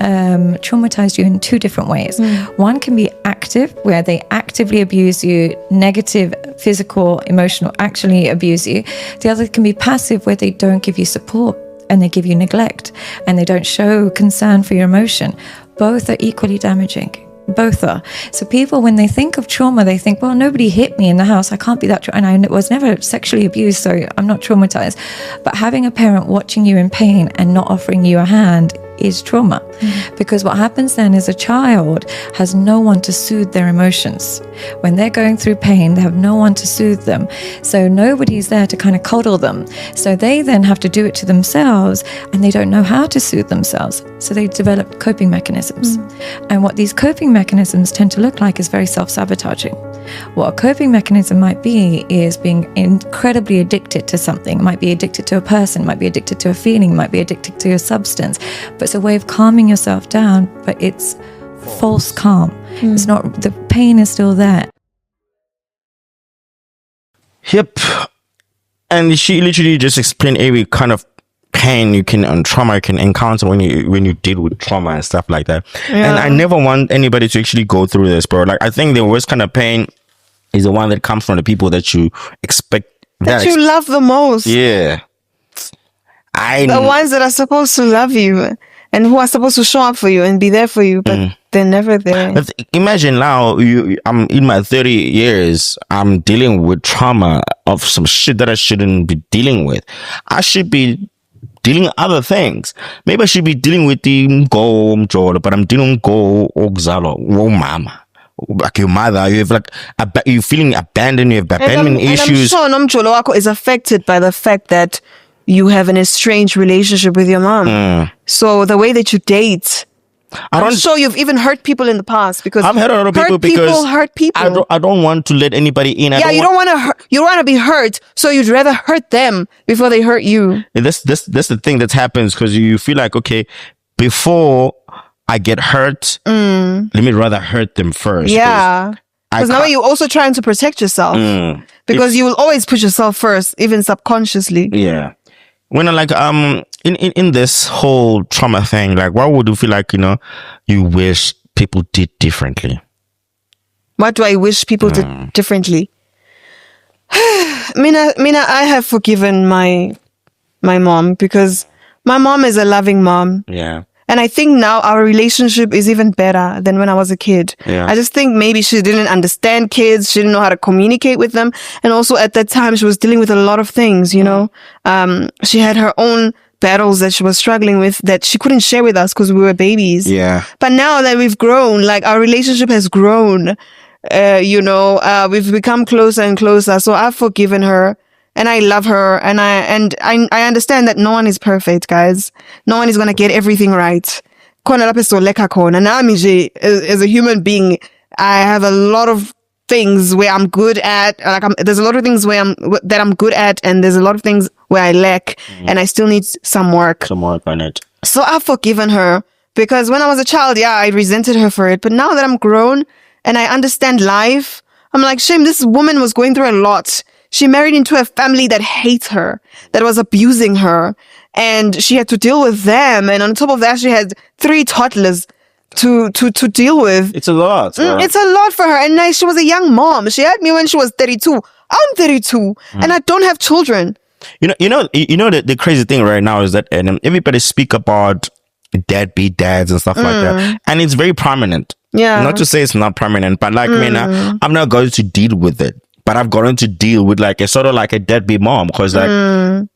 traumatize you in two different ways. One can be active, where they actively abuse you, negative, physical, emotional, actually abuse you. The other can be passive, where they don't give you support and they give you neglect and they don't show concern for your emotion. Both are equally damaging. Both are. So people, when they think of trauma, they think, well, nobody hit me in the house, I can't be that and I was never sexually abused, so I'm not traumatized. But having a parent watching you in pain and not offering you a hand is trauma. Because what happens then is a child has no one to soothe their emotions. When they're going through pain, they have no one to soothe them. So nobody's there to kind of coddle them. So they then have to do it to themselves, and they don't know how to soothe themselves. So they develop coping mechanisms. And what these coping mechanisms tend to look like is very self-sabotaging. What a coping mechanism might be is being incredibly addicted to something. It might be addicted to a person, might be addicted to a feeling, might be addicted to a substance. But it's a way of calming yourself down, but it's false calm. It's not, the pain is still there. Yep. And she literally just explained every kind of pain you can and trauma you can encounter when you deal with trauma and stuff like that. And I never want anybody to actually go through this, bro. Like, I think the worst kind of pain is the one that comes from the people that you expect that you love the most. Yeah. The ones that are supposed to love you and who are supposed to show up for you and be there for you, but they're never there. But imagine now, I'm in my 30 years, I'm dealing with trauma of some shit that I shouldn't be dealing with. I should be dealing other things. Maybe I should be dealing with the go, but I'm dealing go, mama. Like your mother, you have like you're feeling abandoned, you have abandonment issues. And I'm sure Nomcholo is affected by the fact that you have an estranged relationship with your mom. So the way that you date, I'm sure you've even hurt people in the past, because I've hurt a lot of people because hurt people. I don't want to let anybody in. You don't want to. You want to be hurt, so you'd rather hurt them before they hurt you. That's the thing that happens, because you feel like, okay, before I get hurt, let me rather hurt them first. Yeah. Because now can't- you're also trying to protect yourself. Because you will always put yourself first, even subconsciously. Yeah. When like in this whole trauma thing, like what would you feel like, you wish people did differently? What do I wish people did differently? Mina, I have forgiven my mom because my mom is a loving mom. Yeah. And I think now our relationship is even better than when I was a kid. Yeah. I just think maybe she didn't understand kids. She didn't know how to communicate with them. And also at that time, she was dealing with a lot of things, she had her own battles that she was struggling with that she couldn't share with us because we were babies. Yeah. But now that we've grown, like our relationship has grown, we've become closer and closer. So I've forgiven her. And I love her, and I understand that no one is perfect, guys. No one is gonna get everything right. Khona lapho esoleka khona. Nami nje, as a human being, I have a lot of things where I'm good at. There's a lot of things that I'm good at, and there's a lot of things where I lack, and I still need some work. Some work on it. So I've forgiven her because when I was a child, I resented her for it. But now that I'm grown and I understand life, I'm like, shame, this woman was going through a lot. She married into a family that hates her, that was abusing her, and she had to deal with them. And on top of that, she had 3 toddlers to deal with. It's a lot. It's a lot for her. And she was a young mom. She had me when she was 32. I'm 32, and I don't have children. The crazy thing right now is that everybody speak about deadbeat dads and stuff like that, and it's very prominent. Yeah. Not to say it's not prominent, but like I'm not going to deal with it. But I've gotten to deal with like a sort of like a deadbeat mom because like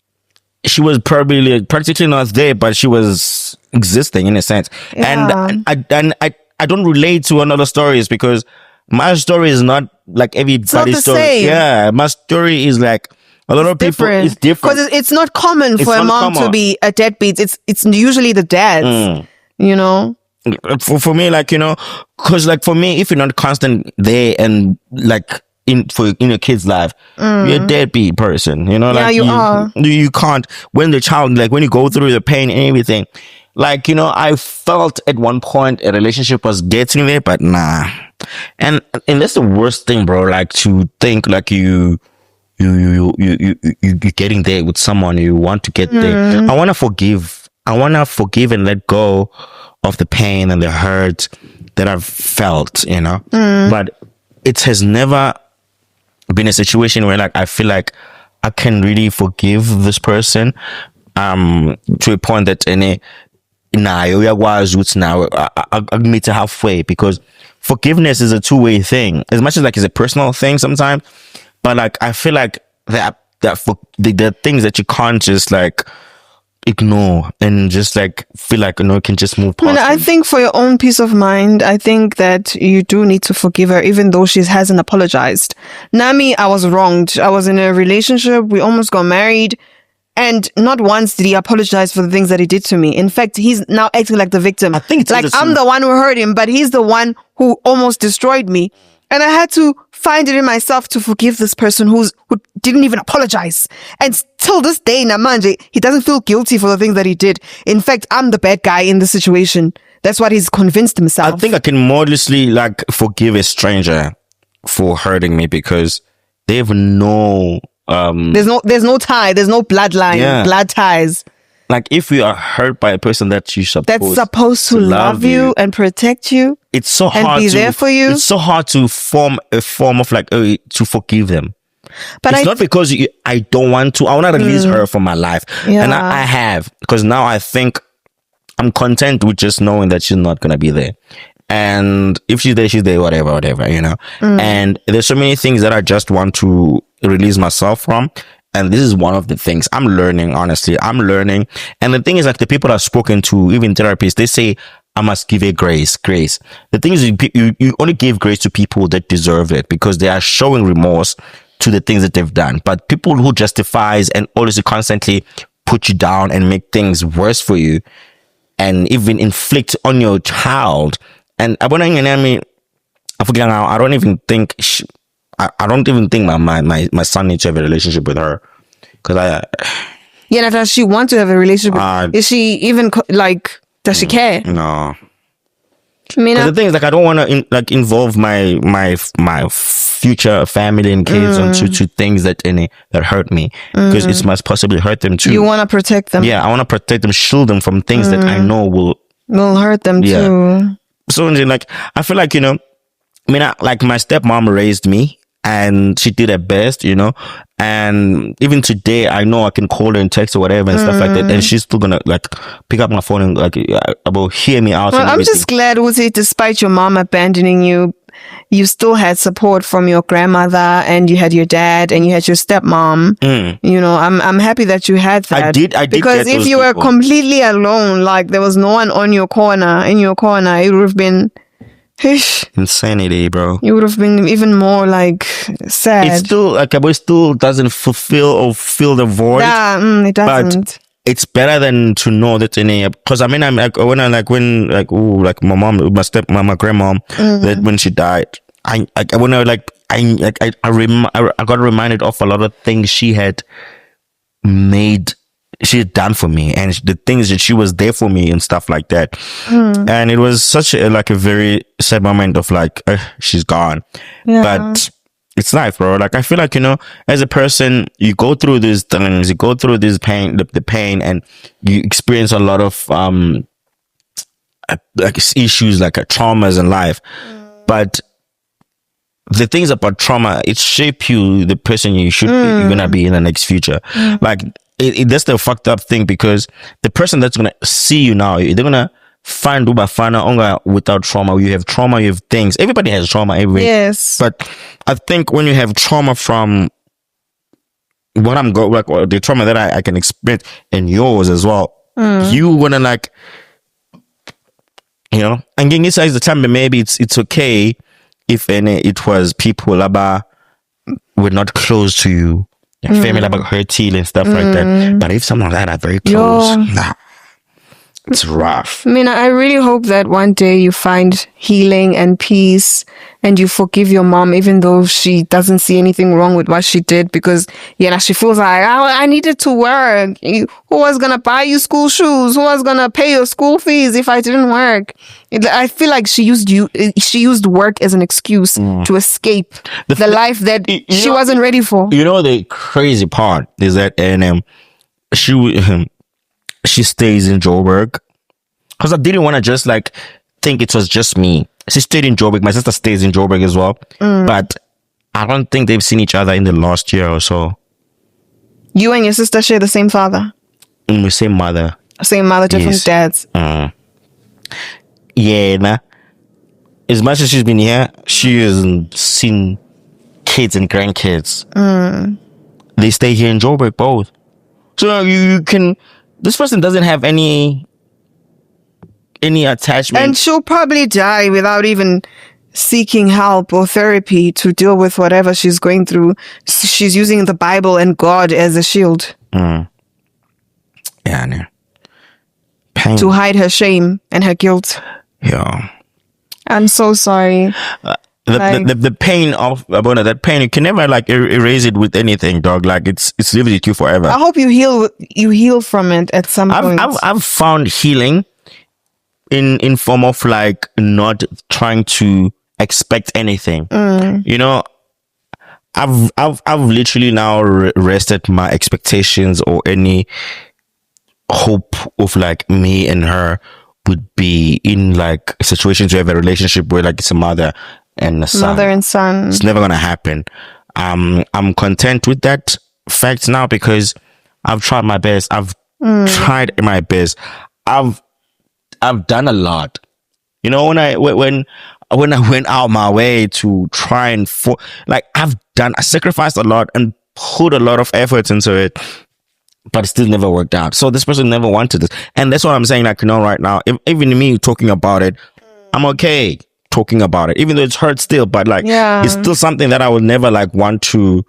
she was probably like, practically not there, but she was existing in a sense. Yeah. And I don't relate to another stories because my story is not like everybody's story. Same. Yeah, my story is like a lot of people. It's different because it's not common for a mom to be a deadbeat. It's usually the dads. For me, like because like for me, if you're not constant there and like. In your kid's life, you're a deadbeat person, like you are. You can't when the child, like when you go through the pain and everything, like I felt at one point a relationship was getting there, but nah, and that's the worst thing, bro. Like to think like you getting there with someone, you want to get there. I want to forgive and let go of the pain and the hurt that I've felt, but it has never been a situation where like I feel like I can really forgive this person to a point that I'll meet her halfway, because forgiveness is a two-way thing as much as like it's a personal thing sometimes, but like I feel like that for the things that you can't just like ignore and just like feel like can just move past. I think for your own peace of mind, I think that you do need to forgive her even though she hasn't apologized. Nami, I was wronged. I was in a relationship, we almost got married, and not once did he apologize for the things that he did to me. In fact, he's now acting like the victim. I think it's like I'm the one who hurt him, but he's the one who almost destroyed me. And I had to find it in myself to forgive this person who didn't even apologize. And till this day, Namanje, he doesn't feel guilty for the things that he did. In fact, I'm the bad guy in the situation. That's what he's convinced himself. I think I can modestly like forgive a stranger for hurting me because they have no there's no tie, there's no bloodline, blood ties. Like if you are hurt by a person that's supposed to love you and protect you, it's so hard and be there for you. It's so hard to form a form of like to forgive them. But it's not because I don't want to. I want to release her from my life, and I have, because now I think I'm content with just knowing that she's not gonna be there. And if she's there, whatever, And there's so many things that I just want to release myself from. And this is one of the things I'm learning, honestly. I'm learning. And the thing is, like, the people I've spoken to, even therapists, they say, I must give a grace. The thing is, you only give grace to people that deserve it because they are showing remorse to the things that they've done. But people who justifies and always constantly put you down and make things worse for you and even inflict on your child. And I don't even think my son needs to have a relationship with her, because does she want to have a relationship? Is she even like Does she care? No. I mean, 'Cause the thing is, like, I don't want to involve my future family and kids onto things that hurt me, because it must possibly hurt them too. you want to protect them. Yeah, I want to protect them, shield them from things that I know Will hurt them Yeah. too. So, like, I feel like, like, my stepmom raised me and she did her best, and even today I know I can call her and text her whatever and stuff like that, and she's still gonna, like, pick up my phone and, like, about hear me out. Well, and I'm everything. just glad, Uzi, despite your mom abandoning you, you still had support from your grandmother, and you had your dad, and you had your stepmom. I'm happy that you had that. I did because get if those you were people. completely alone, like there was no one in your corner, it would have been Insanity, bro. you would have been even more like sad. It's still, like, it still doesn't fulfill or fill the void. Yeah, it doesn't. But it's better than to know that because I'm like, my mom, my grandmom, that when she died, I got reminded of a lot of things she had done for me, and the things that she was there for me and stuff like that. And it was such a very sad moment of, like, she's gone. Yeah. But it's life, bro. Like, I feel like, as a person, you go through these things, you go through this pain, the pain, and you experience a lot of like issues, like traumas in life. But the things about trauma, it shape you, the person you should be, you're gonna be in the next future. Like, that's the fucked up thing, because the person that's gonna see you now, they're gonna find ubafana onga without trauma. You have trauma, you have things. Everybody has trauma, Yes. but I think when you have trauma from what or the trauma that I can experience, and yours as well, you gonna, like, and getting inside the time, maybe it's okay if it was people were not close to you, your family about hurt you and stuff like that. But if someone like that are very close, it's rough. I mean, I really hope that one day you find healing and peace, and you forgive your mom, even though she doesn't see anything wrong with what she did, because she feels like, I needed to work. Who was gonna buy you school shoes? Who was gonna pay your school fees if I didn't work? I feel like she used work as an excuse to escape the life that she wasn't ready for. The crazy part is that she stays in Joburg, because I didn't want to just, like, think it was just me. She stayed in Joburg. My sister stays in Joburg as well, but I don't think they've seen each other in the last year or so. You and your sister share the same father? The same mother. Same mother, different dads. Yeah, nah. As much as she's been here, she hasn't seen kids and grandkids. They stay here in Joburg, both. So you can. This person doesn't have any attachment. And she'll probably die without even seeking help or therapy to deal with whatever she's going through. She's using the Bible and God as a shield. Yeah, no. Pain. To hide her shame and her guilt. Yeah. I'm so sorry. The pain of Abona, that pain, you can never, like, erase it with anything, dog. Like, it's lived with you forever. I hope you heal from it at some point. I've found healing in form of, like, not trying to expect anything. I've literally now rested my expectations or any hope of, like, me and her would be in, like, situations where we have a relationship where, like, it's a mother and a son. Mother and son. It's never gonna happen. I'm content with that fact now, because I've tried my best. I've tried my best. I've done a lot. When I went out my way to try and I sacrificed a lot and put a lot of effort into it, but it still never worked out. So this person never wanted this, and that's what I'm saying. Like, right now, even me talking about it, I'm okay talking about it, even though it's hurt still. But, like, it's still something that I would never, like, want to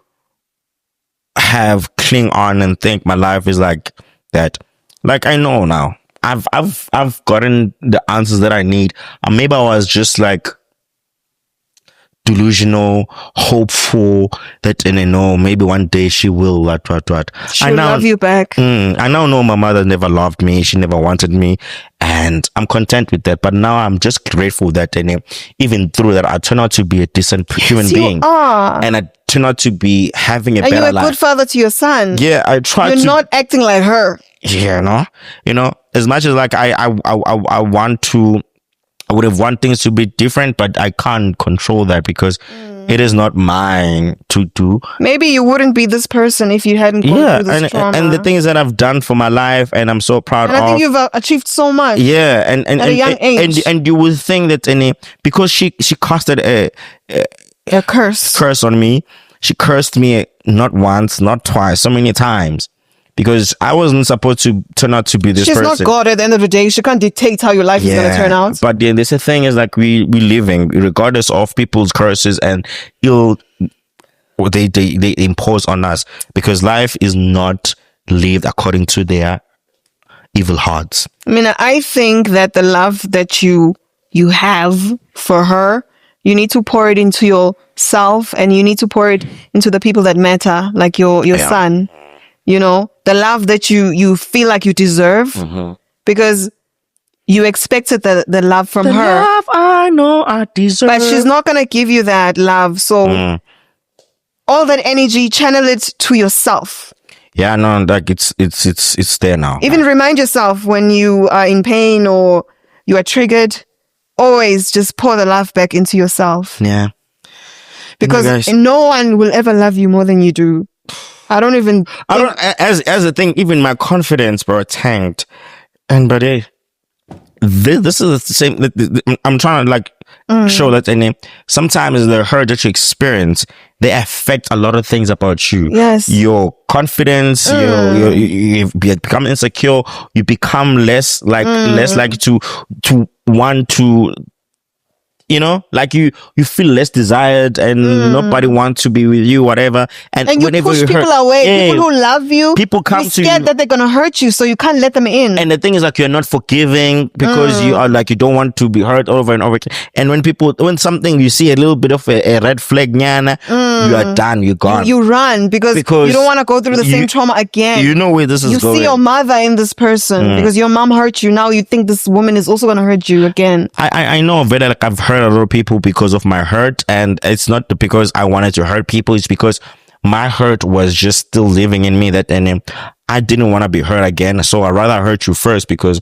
cling on and think my life is like that. Like, I know now. I've gotten the answers that I need. And maybe I was just, like, delusional, hopeful that, and maybe one day she will what. She'll love you back. I now know my mother never loved me. She never wanted me. And I'm content with that. But now I'm just grateful that even through that, I turn out to be a decent human being. You are. And I turn out to be having a And better you're a life. good father to your son. Yeah, I try You're to. not acting like her. Yeah, as much as like I want to, I would have want things to be different, but I can't control that because it is not mine to do. Maybe you wouldn't be this person if you hadn't gone through this trauma. And the things that I've done for my life, and I'm so proud And of. I think you've achieved so much. Yeah, and at a young age. and you would think that because she casted a curse on me. She cursed me not once, not twice, so many times. Because I wasn't supposed to turn out to be this person. She's not God at the end of the day. She can't dictate how your life is going to turn out. But then there's the thing is like we living regardless of people's curses and they impose on us because life is not lived according to their evil hearts. I mean, I think that the love that you have for her, you need to pour it into yourself and you need to pour it into the people that matter, like your son. The love that you feel like you deserve because you expected the love from her. Love I know I deserve. But she's not going to give you that love. So all that energy, channel it to yourself. Yeah, no, like it's there now. Even remind yourself when you are in pain or you are triggered, always just pour the love back into yourself. Yeah. Because no one will ever love you more than you do. I don't as a thing, even my confidence, bro, tanked. And but this is the same. I'm trying to like show that sometimes the hurt that you experience, they affect a lot of things about you. Yes. Your confidence, you become insecure, you become less like to want to, like you feel less desired and nobody wants to be with you, whatever. And you whenever push you people hurt, away, people who love you, people come you're to scared you that they're going to hurt you, so you can't let them in. And the thing is like you're not forgiving because you are like, you don't want to be hurt over and over again. And when something, you see a little bit of a red flag, nyana, you are done, you're gone. You run because you don't want to go through the same trauma again. You know where this is going. You see your mother in this person because your mom hurt you. Now you think this woman is also going to hurt you again. I know very like I've hurt a lot of people because of my hurt, and it's not because I wanted to hurt people, it's because my hurt was just still living in me, that and I didn't want to be hurt again, so I'd rather hurt you first because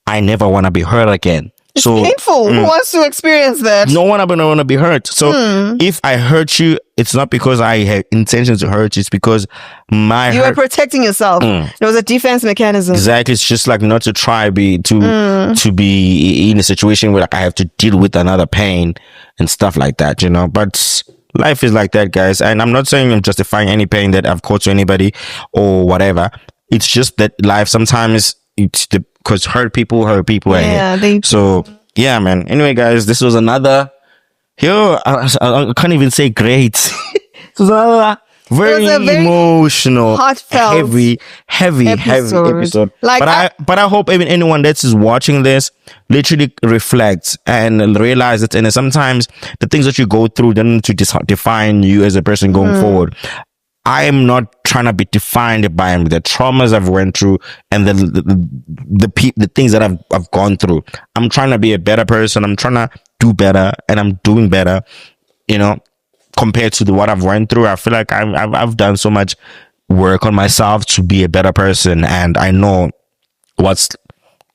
I never want to be hurt again. It's painful. Who wants to experience that? No one ever want to be hurt. So if I hurt you, it's not because I had intention to hurt you. It's because you were protecting yourself. It was a defense mechanism. Exactly. It's just like not to try to be in a situation where like I have to deal with another pain and stuff like that, But life is like that, guys. And I'm not saying I'm justifying any pain that I've caused to anybody or whatever. It's just that life sometimes because hurt people. Yeah, So yeah, man. Anyway, guys, this was another. I can't even say great. It was another very emotional, heartfelt, heavy episode. But I hope even anyone that is watching this literally reflects and realize that. And sometimes the things that you go through don't to define you as a person going forward. I am not trying to be defined by the traumas I've went through and the things that I've gone through. I'm trying to be a better person. I'm trying to do better, and I'm doing better, compared to what I've went through. I feel like I've done so much work on myself to be a better person, and I know what's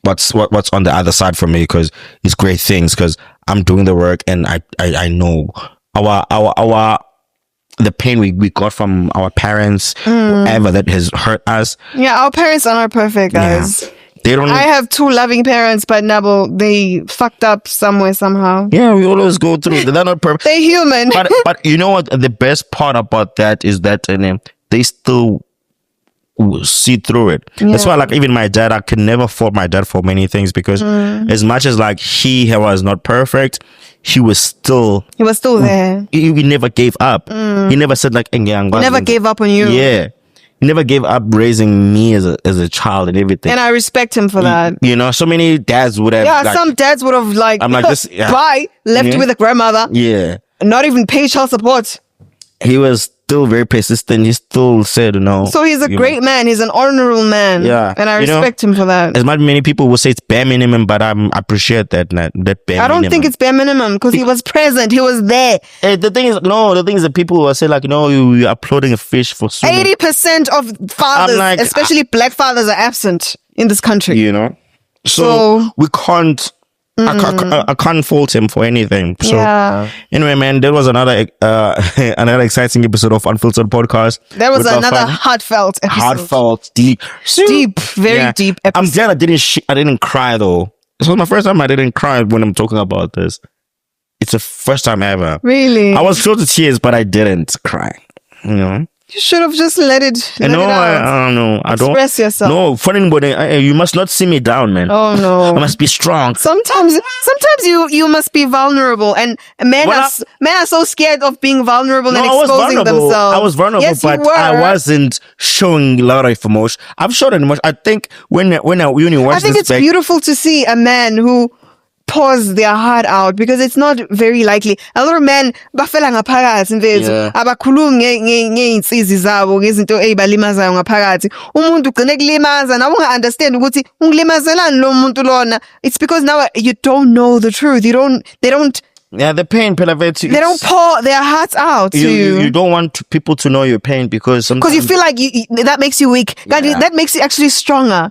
on the other side for me, because it's great things, because I'm doing the work, and I know the pain we got from our parents, whoever that has hurt us. Yeah, our parents are not perfect, guys. Yeah. They don't. I have two loving parents, but Nabo, they fucked up somewhere, somehow. Yeah, we always go through. They're not perfect. They're human. But you know what? The best part about that is that they still see through it. Yeah. That's why, like, even my dad, I can never fault my dad for many things, because as much as like he was not perfect, he was still there. He never gave up. He never said like, he never gave up on you. Yeah. He never gave up raising me as a child and everything. And I respect him for that. So many dads would have. Yeah, some dads would have like, I'm like this. Yeah. bye, left with a grandmother. Yeah. not even pay child support. He was still very persistent. He still said no. So he's a great man. He's an honorable man. Yeah. And I respect him for that. As much many people will say it's bare minimum, but I appreciate that bare I don't think it's bare minimum because he was present. He was there. The thing is that people will say like, you're uploading a fish for swimming. 80% of fathers, especially black fathers, are absent in this country. So we can't. I can't fault him for anything. So anyway, man, that was another exciting episode of Unfiltered Podcast. That was another heartfelt episode. Heartfelt, deep, very deep episode. I'm glad I didn't cry though. This was my first time I didn't cry when I'm talking about this. It's the first time ever. Really? I was filled with tears, but I didn't cry. You should have just let it out. I don't know. Express yourself. No, for anybody, you must not see me down, man. Oh no. I must be strong. Sometimes you must be vulnerable, and men are so scared of being vulnerable and exposing themselves. I was vulnerable, yes, but I wasn't showing a lot of emotion. I've showed emotion. I think when you watch I think it's beautiful to see a man who pours their heart out, because it's not very likely. A lot of men bafela ngaphakathi mfethu abakhulumi ngeinsizi zabo ngezinto ezibalimazayo ngaphakathi. Umuntu ugcine kulimaza nawe unga understand ukuthi ungilimazelani lo muntu lona. It's because now you don't know the truth. They don't the pain, they don't pour their hearts out to you. You don't want people to know your pain because you feel like that makes you weak. That makes you actually stronger.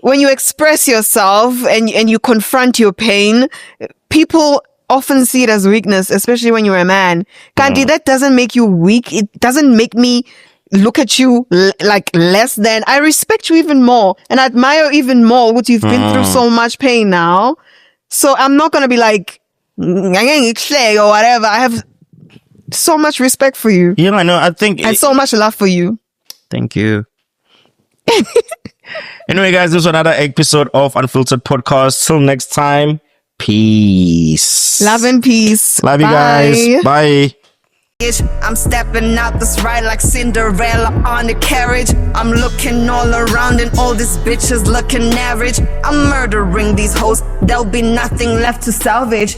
When you express yourself and you confront your pain, people often see it as weakness, especially when you're a man. Kanti, that doesn't make you weak. It doesn't make me look at you like less than. I respect you even more and I admire even more what you've been through so much pain now. So I'm not going to be like, or whatever. I have so much respect for you. I know. I think... And so much love for you. Thank you. Anyway, guys, this was another episode of Unfiltered Podcast. Till next time, peace. Love and peace. Love you guys. Bye. I'm stepping out this ride like Cinderella on the carriage. I'm looking all around and all these bitches looking average. I'm murdering these hoes. There'll be nothing left to salvage.